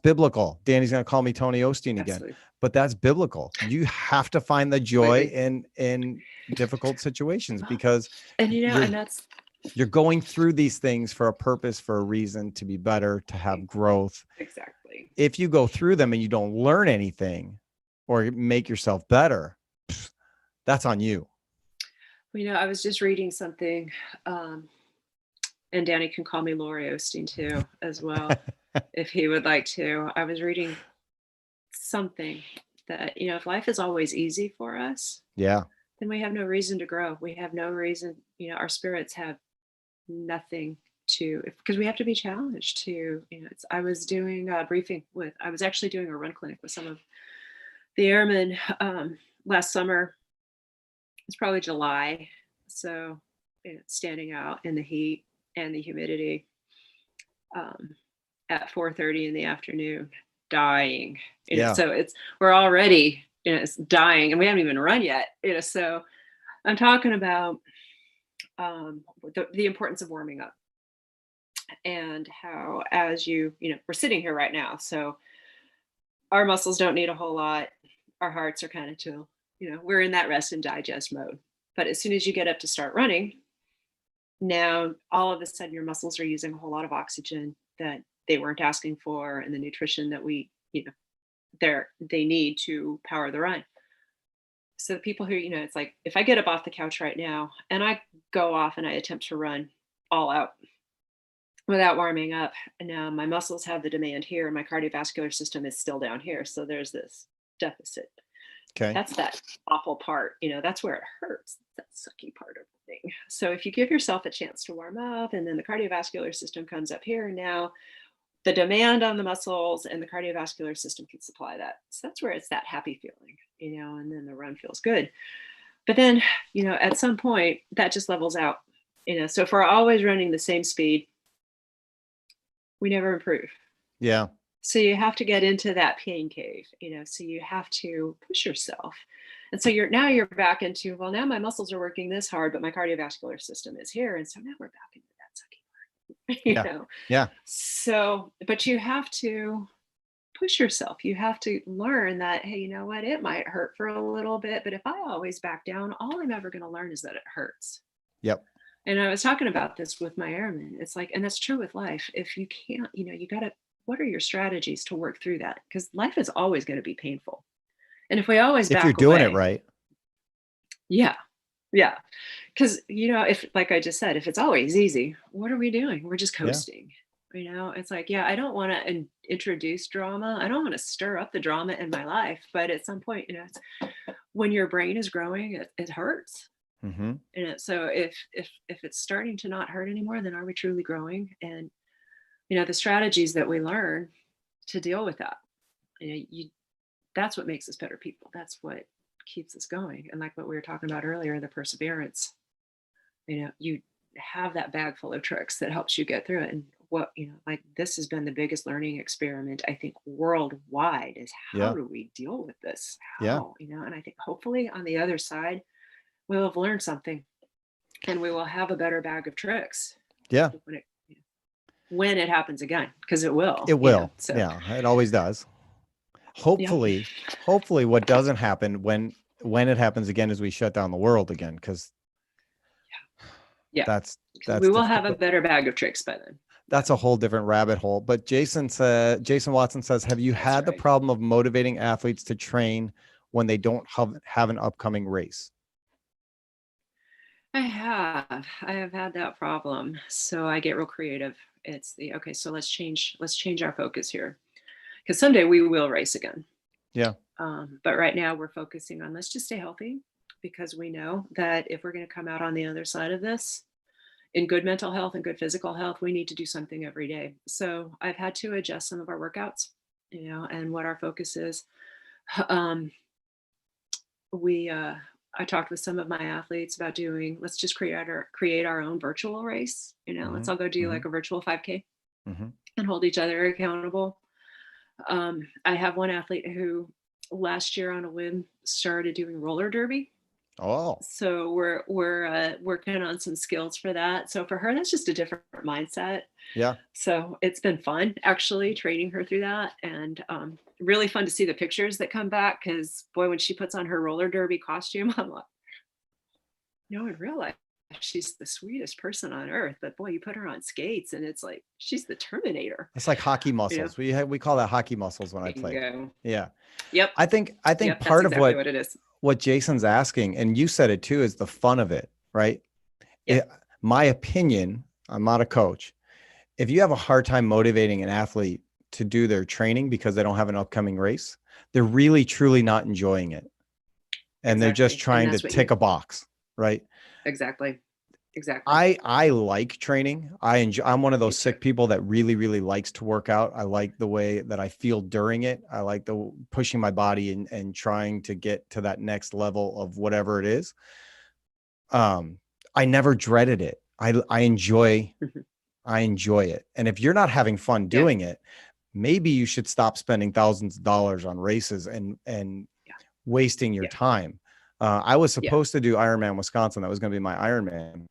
biblical. Danny's going to call me Tony Osteen again, but that's biblical. You have to find the joy in difficult situations, because you're going through these things for a purpose, for a reason, to be better, to have growth. Exactly. If you go through them and you don't learn anything or make yourself better, that's on you. Well, I was just reading something, and Danny can call me Lori Osteen too, as well, if he would like to. I was reading something that, if life is always easy for us, then we have no reason to grow. We have no reason, our spirits have nothing to, because we have to be challenged to, I was doing a briefing I was actually doing a run clinic with some of the airmen last summer. It's probably July. So standing out in the heat and the humidity at 4:30 in the afternoon, dying. Yeah. So we're already it's dying, and we haven't even run yet. So I'm talking about the importance of warming up, and how as we're sitting here right now, so our muscles don't need a whole lot. Our hearts are kind of chill. We're in that rest and digest mode. But as soon as you get up to start running, now all of a sudden your muscles are using a whole lot of oxygen that they weren't asking for, and the nutrition that they need to power the run. So the people who, it's like, if I get up off the couch right now and I go off and I attempt to run all out without warming up, and now my muscles have the demand here and my cardiovascular system is still down here. So there's this deficit. Okay. That's that awful part. That's where it hurts. That sucky part of the thing. So if you give yourself a chance to warm up, and then the cardiovascular system comes up here, and now the demand on the muscles and the cardiovascular system can supply that. So that's where it's that happy feeling, and then the run feels good. But then, at some point that just levels out, so if we're always running the same speed, we never improve. Yeah. So you have to get into that pain cave, so you have to push yourself. And so you're back into, well, now my muscles are working this hard, but my cardiovascular system is here. And so now we're back into that sucky part, Yeah. So, but you have to push yourself. You have to learn that, hey, you know what? It might hurt for a little bit, but if I always back down, all I'm ever going to learn is that it hurts. Yep. And I was talking about this with my airmen. It's like, and that's true with life. If you can't, you got to, what are your strategies to work through that? Because life is always going to be painful. And if we always if you're doing it right. Yeah. Yeah. Because, if, like I just said, if it's always easy, what are we doing? We're just coasting. It's like, I don't want to introduce drama. I don't want to stir up the drama in my life. But at some point, it's, when your brain is growing, it hurts. Mm-hmm. So if it's starting to not hurt anymore, then are we truly growing? And the strategies that we learn to deal with that, that's what makes us better people. That's what keeps us going. And like what we were talking about earlier, the perseverance, you have that bag full of tricks that helps you get through it. And what, like this has been the biggest learning experiment, I think, worldwide, is how do we deal with this? How, and I think hopefully on the other side, we'll have learned something and we will have a better bag of tricks. Yeah. When it happens again, because it will. It will. So. Yeah, it always does. Hopefully what doesn't happen when it happens again is we shut down the world again, because that's we will have a better bag of tricks by then. That's a whole different rabbit hole. But Jason Watson says, have you had the problem of motivating athletes to train when they don't have an upcoming race? I have had that problem. So I get real creative. It's so let's change our focus here, because someday we will race again. Yeah. But right now we're focusing on, let's just stay healthy, because we know that if we're going to come out on the other side of this in good mental health and good physical health, we need to do something every day. So I've had to adjust some of our workouts, and what our focus is. I talked with some of my athletes about let's just create our own virtual race. Let's all go do like a virtual 5K and hold each other accountable. I have one athlete who last year on a whim started doing roller derby. Oh, so we're working on some skills for that. So for her, that's just a different mindset. Yeah. So it's been fun actually training her through that, and really fun to see the pictures that come back, because boy, when she puts on her roller derby costume, I'm like, in real life, she's the sweetest person on earth, but boy, you put her on skates and it's like she's the Terminator. It's like hockey muscles. We call that hockey muscles when I play. Yeah. Yep. I think part of what it is, what Jason's asking, and you said it too, is the fun of it, right? Yep. My opinion, I'm not a coach. If you have a hard time motivating an athlete to do their training because they don't have an upcoming race, they're really, truly not enjoying it. And they're just trying to tick a box, right? Exactly. I like training. I'm one of those sick people that really, really likes to work out. I like the way that I feel during it. I like the pushing my body and trying to get to that next level of whatever it is. I never dreaded it. I enjoy Mhm. it. And if you're not having fun Yeah. doing it, maybe you should stop spending thousands of dollars on races and Yeah. wasting your Yeah. time. I was Yeah. supposed to do Ironman Wisconsin. That was going to be my Ironman.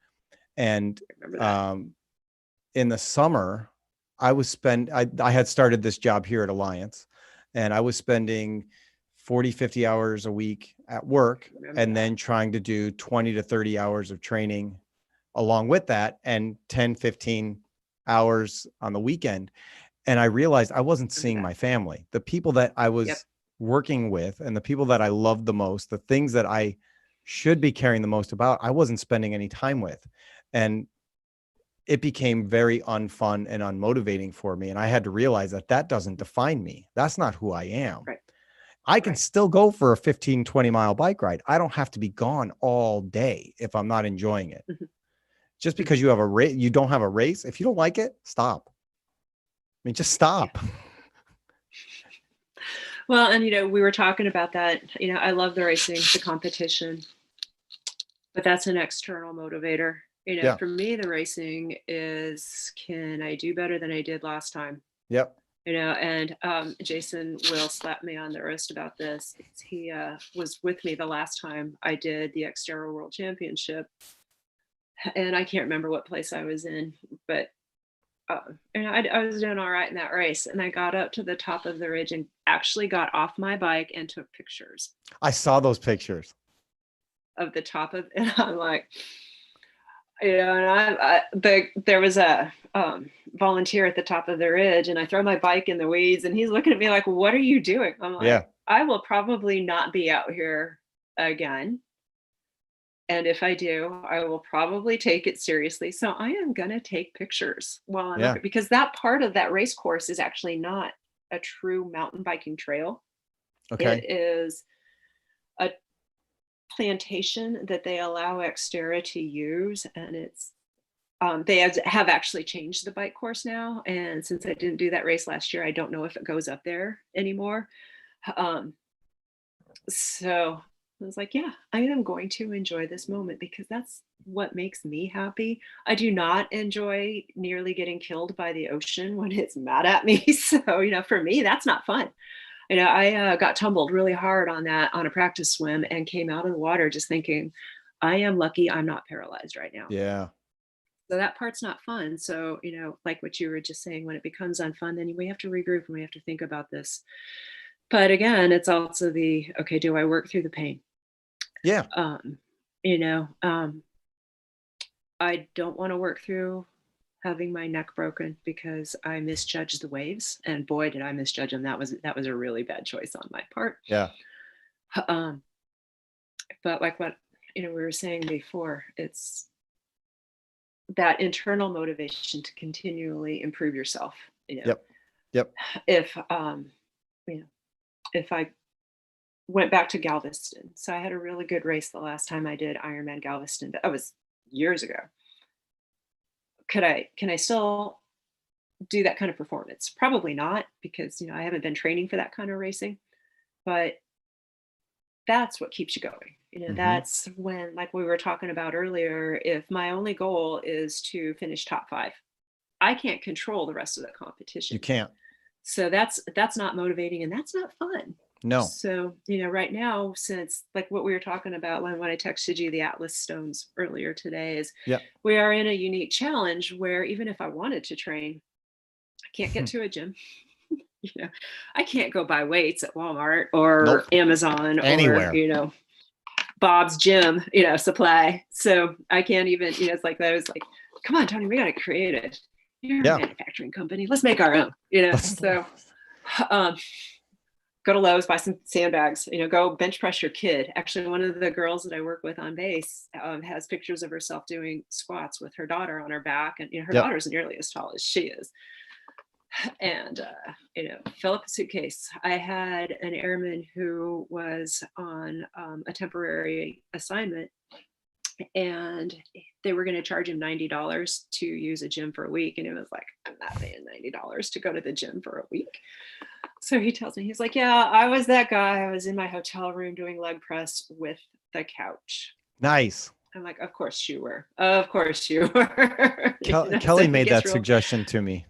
And I remember that. In the summer, I had started this job here at Alliance, and I was spending 40, 50 hours a week at work, I remember and that. then trying to do 20 to 30 hours of training along with that, and 10, 15 hours on the weekend. And I realized I wasn't I remember seeing that. my family, the people that I Yep. was working with and the people that I loved the most, the things that I should be caring the most about, I wasn't spending any time with. And it became very unfun and unmotivating for me. And I had to realize that that doesn't define me. That's not who I am. Right. I can Right. still go for a 15, 20-mile bike ride. I don't have to be gone all day if I'm not enjoying it. Mhm. Just Mhm. because you have a race, you don't have a race. If you don't like it, stop. I mean, just Yeah. stop. Well, and we were talking about that. I love the racing, the competition, but that's an external motivator. Yeah. For me, the racing is, can I do better than I did last time? Yep. And Jason will slap me on the wrist about this. He was with me the last time I did the Xterra World Championship, and I can't remember what place I was in, but I was doing all right in that race, and I got up to the top of the ridge and actually got off my bike and took pictures I saw those pictures. of the top of, and I'm like, and there was a volunteer at the top of the ridge, and I throw my bike in the weeds, and he's looking at me like, "What are you doing?" I'm Yeah. like, "I will probably not be out here again. And if I do, I will probably take it seriously. So I am going to take pictures while I'm up Yeah. here, because that part of that race course is actually not a true mountain biking trail. It Okay. is a plantation that they allow Xterra to use. And they have actually changed the bike course now. And since I didn't do that race last year, I don't know if it goes up there anymore. Um, so I was like, yeah, I am going to enjoy this moment because that's what makes me happy. I do not enjoy nearly getting killed by the ocean when it's mad at me. So, for me, that's not fun. I got tumbled really hard on a practice swim and came out of the water just thinking, I am lucky I'm not paralyzed right now. Yeah. So that part's not fun. So, like what you were just saying, when it becomes unfun, then we have to regroup and we have to think about this. But again, it's also okay, do I work through the pain? Yeah. Um, you know, um, I don't want to work through having my neck broken because I misjudged the waves, and boy, did I misjudge them. That was a really bad choice on my part. Yeah. Um, but like what we were saying before, it's that internal motivation to continually improve yourself. Yep. Yep. If you know, if I went back to Galveston, so I had a really good race the last time I did Ironman Galveston. That was years ago. Can I still do that kind of performance? Probably not, because I haven't been training for that kind of racing, but that's what keeps you going. Mm-hmm. That's when, like we were talking about earlier, if my only goal is to finish top 5, I can't control the rest of the You competition. can't. So that's not motivating, and that's not fun. No. So, right now, since like what we were talking about when I texted you the Atlas stones earlier today, is Yeah. we are in a unique challenge where even if I wanted to train, I can't get to a gym. you know, I can't go buy weights at Walmart or Nope. Amazon or, Anywhere. Bob's Gym, supply. So I can't even, it's like that. Was like, come on, Tony, we got to create it. You're a Yeah. manufacturing company. Let's make our own, So um, go to Lowe's, buy some sandbags, go bench press your kid. Actually, one of the girls that I work with on base has pictures of herself doing squats with her daughter on her back. And, her Yep. daughter's nearly as tall as she is. And, fill up a suitcase. I had an airman who was on a temporary assignment, and they were going to charge him $90 to use a gym for a week. And it was like, I'm not paying $90 to go to the gym for a week. So he tells me, he's like, yeah, I was that guy. I was in my hotel room doing leg press with the couch. Nice. I'm like, of course you were. Of course you were. Kelly made that suggestion to me.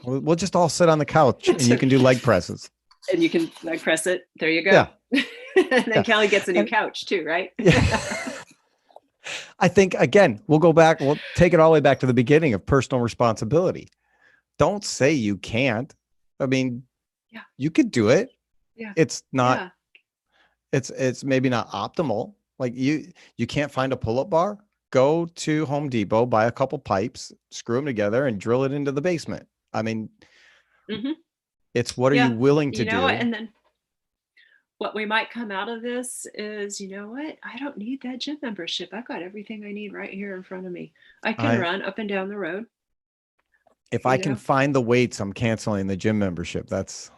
We'll just all sit on the couch and you can do leg presses. And you can leg press it. There you go. Yeah. And then Kelly gets a new couch too, right? Yeah. I think, again, we'll take it all the way back to the beginning of personal responsibility. Don't say you can't. I mean, you could do it. Yeah. It's not, it's maybe not optimal. Like you can't find a pull-up bar, go to Home Depot, buy a couple pipes, screw them together and drill it into the basement. I mean, it's what are you willing to do? And then what we might come out of this is, you know what? I don't need that gym membership. I've got everything I need right here in front of me. I can run up and down the road. If I can find the weights, I'm canceling the gym membership. That's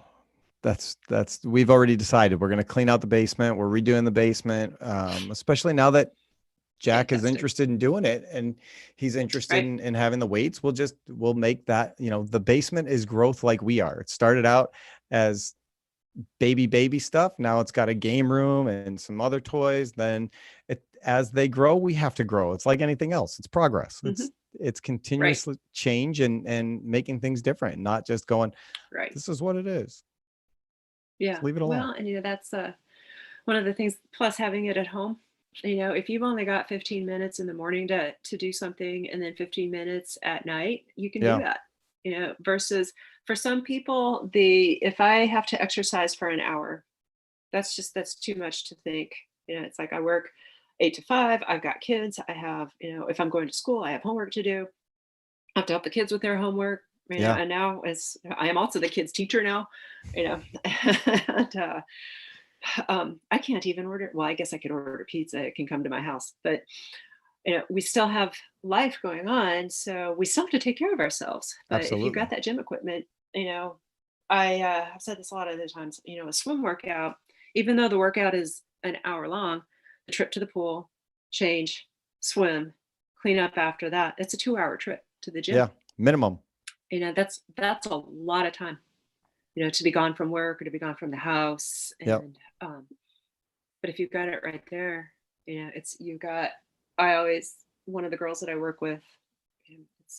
we've already decided we're going to clean out the basement. We're redoing the basement. Especially now that Jack is interested in doing it and he's interested in having the weights. We'll make that, the basement is growth like we are. It started out as baby stuff. Now it's got a game room and some other toys. Then as they grow, we have to grow. It's like anything else. It's progress. It's continuously change and making things different, not just going, this is what it is. Yeah. Just leave it alone. Well, and that's one of the things, plus having it at home. If you've only got 15 minutes in the morning to do something and then 15 minutes at night, you can do that. Versus for some people, if I have to exercise for an hour, that's too much to think. It's like I work 8 to 5. I've got kids. I have, if I'm going to school, I have homework to do. I have to help the kids with their homework. And now I am also the kids' teacher now, and, I can't even order. Well, I guess I could order pizza. It can come to my house, but we still have life going on, so we still have to take care of ourselves. But if you've got that gym equipment, I've said this a lot of the times. A swim workout, even though the workout is an hour long, the trip to the pool, change, swim, clean up after that. It's a 2-hour trip to the gym. Yeah, minimum. That's a lot of time. To be gone from work or to be gone from the house. And, but if you've got it right there, one of the girls that I work with,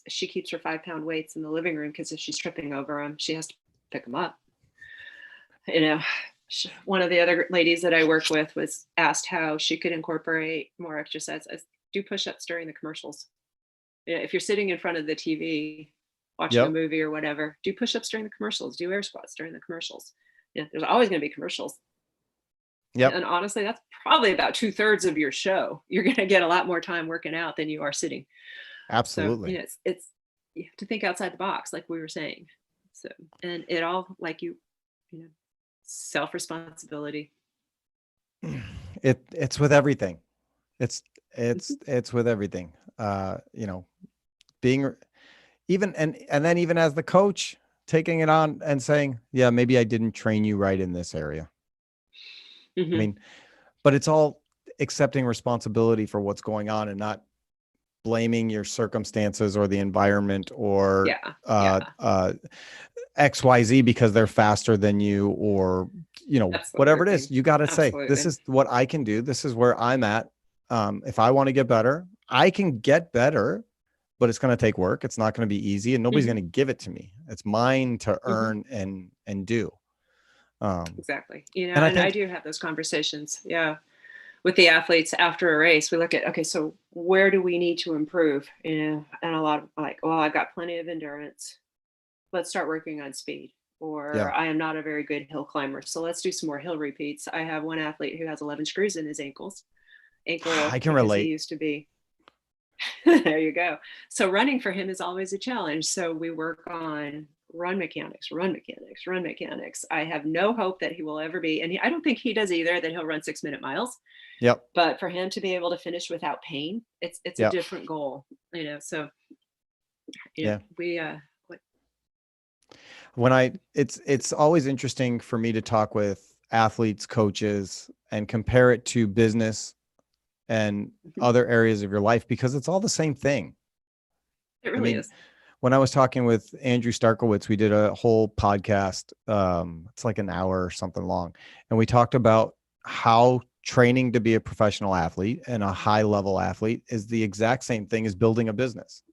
she keeps her 5-pound weights in the living room because if she's tripping over them, she has to pick them up. One of the other ladies that I work with was asked how she could incorporate more exercise. Do push-ups during the commercials. If you're sitting in front of the TV, watching a movie or whatever, do push-ups during the commercials, do air squats during the commercials. There's always going to be commercials. Yep. And honestly, that's probably about 2/3 of your show. You're going to get a lot more time working out than you are sitting. Absolutely. So, it's you have to think outside the box, like we were saying. So, and it all, like self-responsibility. It's with everything. It's with everything. Being even, and then even as the coach, taking it on and saying, yeah, maybe I didn't train you right in this area. I mean, but it's all accepting responsibility for what's going on and not blaming your circumstances or the environment or XYZ because they're faster than you or, whatever it is. You got to say, this is what I can do. This is where I'm at. If I want to get better, I can get better, but it's going to take work. It's not going to be easy and nobody's going to give it to me. It's mine to earn and do. Exactly. And I do have those conversations. Yeah. With the athletes after a race, we look at, okay, so where do we need to improve? And a lot of I've got plenty of endurance. Let's start working on speed. Or I am not a very good hill climber. So let's do some more hill repeats. I have one athlete who has 11 screws in his ankles. I can relate. He used to be. There you go. So running for him is always a challenge. So we work on run mechanics. I have no hope that he will ever be, and I don't think he does either, that he'll run 6-minute miles. Yep. But for him to be able to finish without pain, it's a different goal, so it's always interesting for me to talk with athletes, coaches, and compare it to business and other areas of your life because it's all the same thing. It really is. When I was talking with Andrew Starkowitz, we did a whole podcast. It's like an hour or something long. And we talked about how training to be a professional athlete and a high level athlete is the exact same thing as building a business.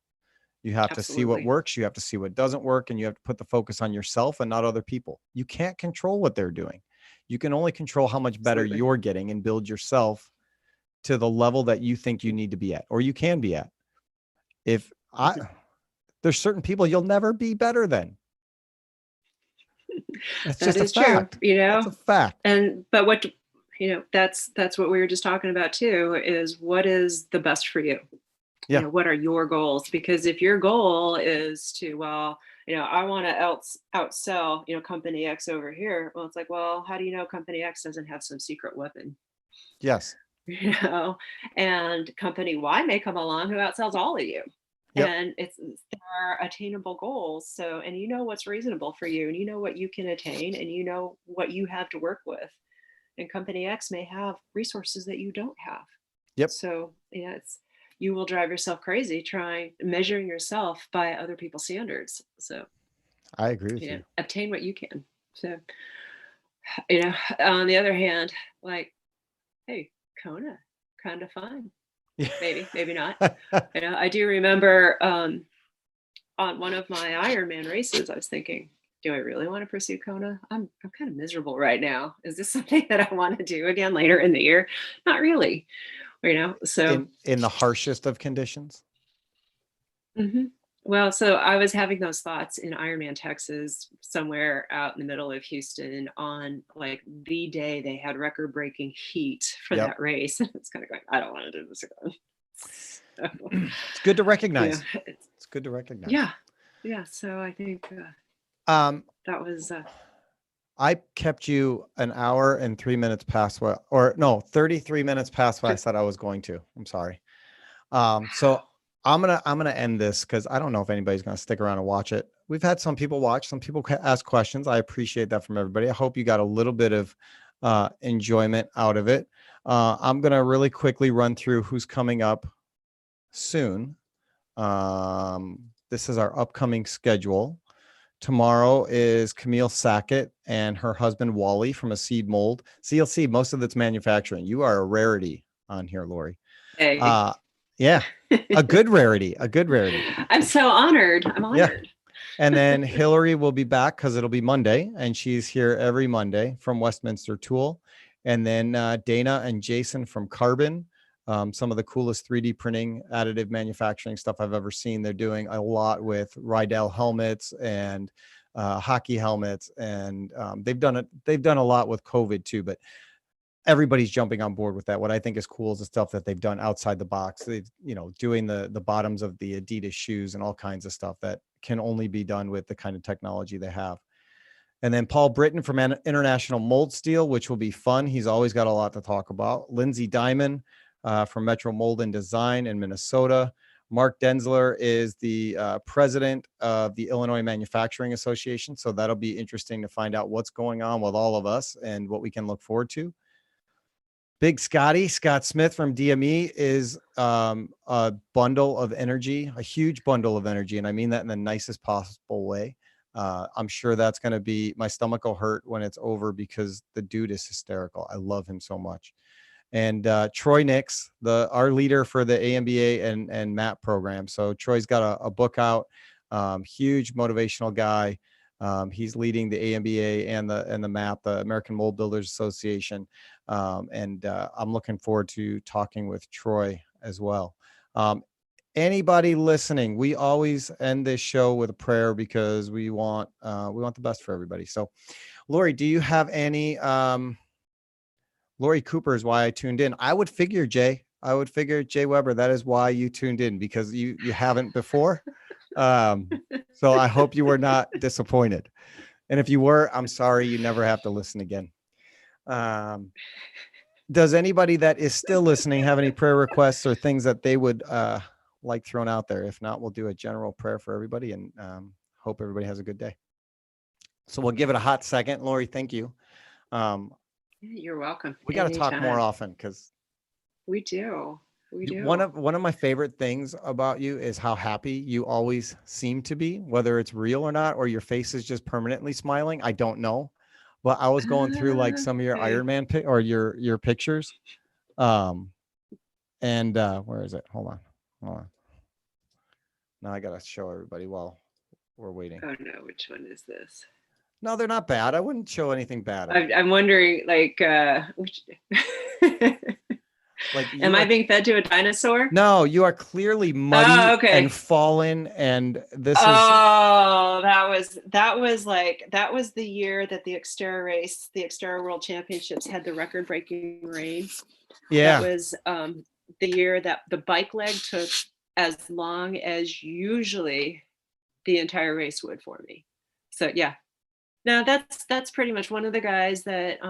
You have to see what works, you have to see what doesn't work, and you have to put the focus on yourself and not other people. You can't control what they're doing. You can only control how much better you're getting and build yourself to the level that you think you need to be at, or you can be at. There's certain people you'll never be better than. That's just a fact. True, That's a fact. But what, that's what we were just talking about too, is what is the best for you? Yeah. What are your goals? Because if your goal is to, I want to outsell, company X over here. Well, it's like, well, how do you know company X doesn't have some secret weapon? Yes. And company Y may come along who outsells all of you. Yep. And there are attainable goals. So, and what's reasonable for you, and what you can attain, and what you have to work with. And company X may have resources that you don't have. Yep. So, you will drive yourself crazy measuring yourself by other people's standards. So I agree with you. Obtain what you can. So, on the other hand, like, hey, Kona, kind of fun. Yeah. Maybe not. I do remember on one of my Ironman races, I was thinking, do I really want to pursue Kona? I'm kind of miserable right now. Is this something that I want to do again later in the year? Not really. So in the harshest of conditions. Mm-hmm. Well, so I was having those thoughts in Ironman, Texas, somewhere out in the middle of Houston, on like the day they had record-breaking heat for that race. And it's kind of going, I don't want to do this again. So, it's good to recognize. It's good to recognize. Yeah. So I think that was. I kept you an hour and 3 minutes past 33 minutes past what I said I was going to. I'm sorry. So I'm gonna end this because I don't know if anybody's gonna stick around and watch it. We've had some people watch, some people ask questions. I appreciate that from everybody. I hope you got a little bit of enjoyment out of it. I'm gonna really quickly run through who's coming up soon. This is our upcoming schedule. Tomorrow is Camille Sackett and her husband Wally from a seed mold. CLC, most of it's manufacturing. You are a rarity on here, Lori. Hey. Yeah, a good rarity. I'm so honored. I'm honored. Yeah. And then Hillary will be back because it'll be Monday, and she's here every Monday from Westminster Tool. And then Dana and Jason from Carbon. Some of the coolest 3D printing, additive manufacturing stuff I've ever seen. They're doing a lot with Rydell helmets and hockey helmets, and they've done a lot with COVID too. But everybody's jumping on board with that. What I think is cool is the stuff that they've done outside the box. They've doing the bottoms of the Adidas shoes and all kinds of stuff that can only be done with the kind of technology they have. And then Paul Britton from International Mold Steel, which will be fun. He's always got a lot to talk about. Lindsay Diamond from Metro Mold and Design in Minnesota. Mark Denzler is the president of the Illinois Manufacturing Association. So that'll be interesting to find out what's going on with all of us and what we can look forward to. Big Scott Smith from DME is a bundle of energy, a huge bundle of energy. And I mean that in the nicest possible way. I'm sure that's going to be, my stomach will hurt when it's over because the dude is hysterical. I love him so much. And Troy Nix, our leader for the AMBA and MAP program. So Troy's got a book out, huge motivational guy. He's leading the AMBA and the MAP, the American Mold Builders Association. And I'm looking forward to talking with Troy as well. Anybody listening, we always end this show with a prayer because we want the best for everybody. So, Lori, do you have any? Lori Cooper is why I tuned in. I would figure, Jay Weber, that is why you tuned in, because you haven't before. So I hope you were not disappointed. And if you were, I'm sorry, you never have to listen again. Does anybody that is still listening have any prayer requests or things that they would like thrown out there? If not, we'll do a general prayer for everybody and hope everybody has a good day. So we'll give it a hot second. Lori, thank you. You're welcome. We got to talk more often because we do. One of my favorite things about you is how happy you always seem to be, whether it's real or not, or your face is just permanently smiling. I don't know, Well, I was going through like some of your Okay. Ironman or your pictures. And where is it? Hold on. Now I gotta show everybody while we're waiting. Oh no, which one is this? No, they're not bad. I wouldn't show anything bad. I'm wondering, like, which... Like, Am I being fed to a dinosaur? No, you are clearly muddy Oh, okay. and fallen, and this is. Oh, that was the year that the Xterra race, the Xterra World Championships, had the record-breaking rain. Yeah. That was the year that the bike leg took as long as usually the entire race would for me. So yeah. Now that's pretty much one of the guys that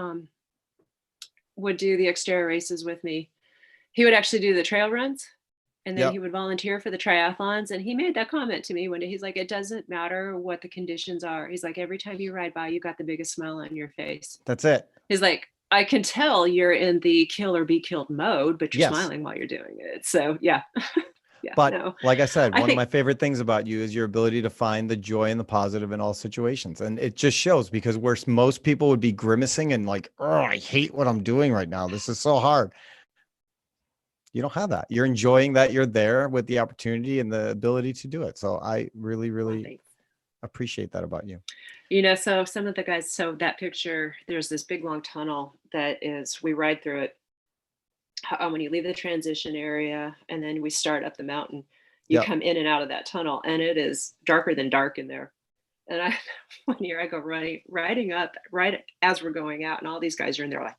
would do the Xterra races with me. He would actually do the trail runs, and then he would volunteer for the triathlons. And he made that comment to me one day. He's like, it doesn't matter what the conditions are. He's like, every time you ride by, you got the biggest smile on your face. That's it. He's like, I can tell you're in the kill or be killed mode, but you're smiling while you're doing it. So yeah. Yeah, but like I said, one of my favorite things about you is your ability to find the joy and the positive in all situations. And it just shows, because where most people would be grimacing and like, oh, I hate what I'm doing right now. This is so hard. You don't have that. You're enjoying that you're there with the opportunity and the ability to do it. So I really, really appreciate that about you. You know, so some of the guys, so that picture, there's this big long tunnel that is, we ride through it. When you leave the transition area and then we start up the mountain, you come in and out of that tunnel, and it is darker than dark in there. And one year I go riding up right as we're going out, and all these guys are in there like,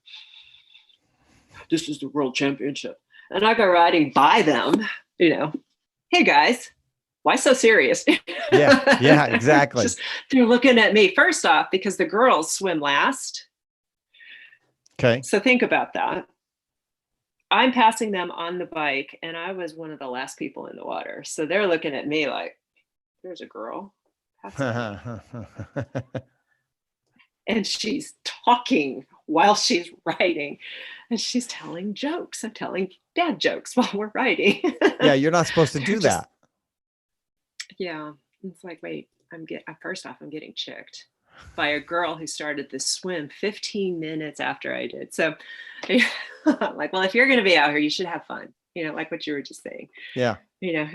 this is the world championship. And I go riding by them, you know, hey guys, why so serious? Yeah, exactly. Just, they're looking at me first off because the girls swim last. Okay. So think about that. I'm passing them on the bike, and I was one of the last people in the water. So they're looking at me like, there's a girl. And she's talking while she's riding, and she's telling jokes. I'm telling dad jokes while we're riding. Yeah, you're not supposed to do that. Yeah. It's like, wait, first off, I'm getting chicked by a girl who started the swim 15 minutes after I did. So I'm like, well, if you're going to be out here, you should have fun. You know, like what you were just saying. Yeah. You know,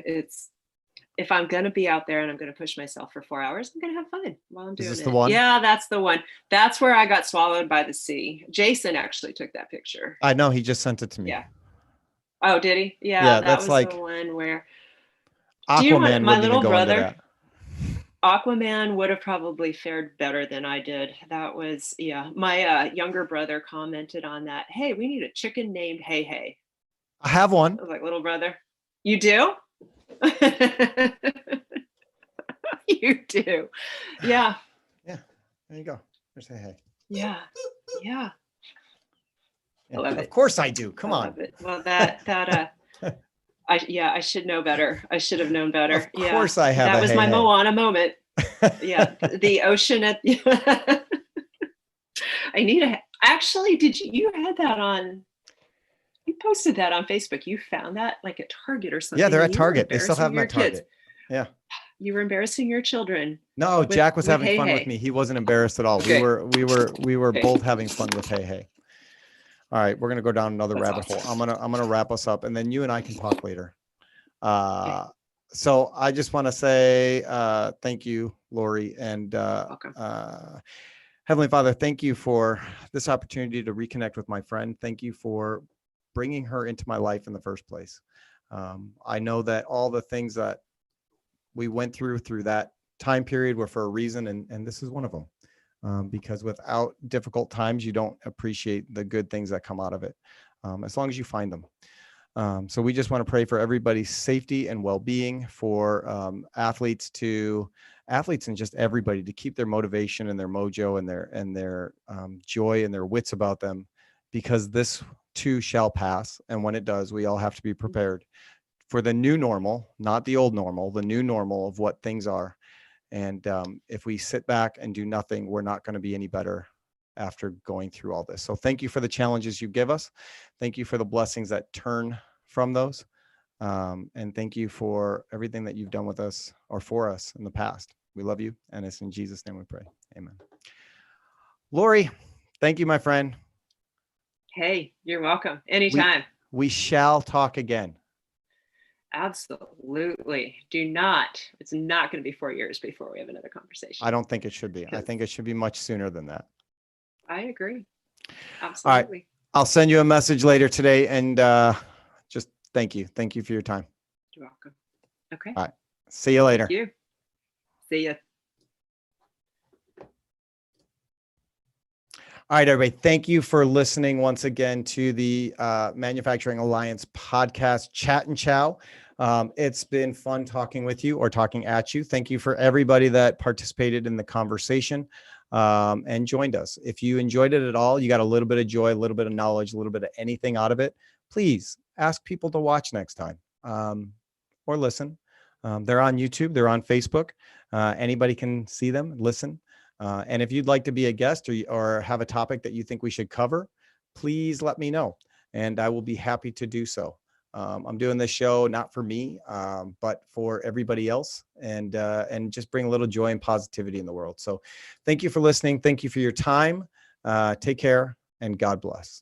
if I'm going to be out there and I'm going to push myself for 4 hours, I'm going to have fun while I'm doing it. Is this the one? Yeah, that's the one. That's where I got swallowed by the sea. Jason actually took that picture. I know. He just sent it to me. Yeah. Oh, did he? Yeah, that was like the one where Aquaman my little go brother. Into that. Aquaman would have probably fared better than I did. That was, my younger brother commented on that. Hey, we need a chicken named Hey Hey. I have one. I was like, little brother, you do? You do. Yeah. Yeah. There you go. There's Hey Hey. Yeah. Yeah. I love it. Of course I do. Come on. Love it. Well, I should know better. I should have known better. Of course I have. That was my Moana moment. Yeah. The ocean at I need actually, you had that on, you posted that on Facebook. You found that like at Target or something. Yeah, they're at Target. They still have them at Target. Kids. Yeah. You were embarrassing your children. No, Jack was having fun with me. He wasn't embarrassed at all. Okay. We were both having fun with Hey Hey. All right, we're gonna go down another rabbit hole. I'm gonna wrap us up, and then you and I can talk later. So I just want to say thank you, Lori, and Heavenly Father, thank you for this opportunity to reconnect with my friend. Thank you for bringing her into my life in the first place. I know that all the things that we went through that time period were for a reason, and this is one of them. Because without difficult times, you don't appreciate the good things that come out of it, as long as you find them. So we just want to pray for everybody's safety and well-being, for athletes and just everybody to keep their motivation and their mojo and their joy and their wits about them, because this too shall pass. And when it does, we all have to be prepared for the new normal, not the old normal, the new normal of what things are. And if we sit back and do nothing, we're not going to be any better after going through all this. So thank you for the challenges you give us. Thank you for the blessings that turn from those. And thank you for everything that you've done with us or for us in the past. We love you. And it's in Jesus' name we pray. Amen. Lori, thank you, my friend. Hey, you're welcome. Anytime. We shall talk again. Absolutely. It's not going to be 4 years before we have another conversation. I don't think it should be. I think it should be much sooner than that. I agree. All right. Absolutely. I'll send you a message later today, and just thank you. Thank you for your time. You're welcome. Okay. All right. See you later. Thank you. See ya. All right, everybody. Thank you for listening once again to the Manufacturing Alliance podcast, Chat and Chow. It's been fun talking with you or talking at you. Thank you for everybody that participated in the conversation and joined us. If you enjoyed it at all, you got a little bit of joy, a little bit of knowledge, a little bit of anything out of it, please ask people to watch next time or listen. They're on YouTube. They're on Facebook. Anybody can see them, listen. And if you'd like to be a guest or have a topic that you think we should cover, please let me know, and I will be happy to do so. I'm doing this show not for me, but for everybody else, and just bring a little joy and positivity in the world. So thank you for listening. Thank you for your time. Take care, and God bless.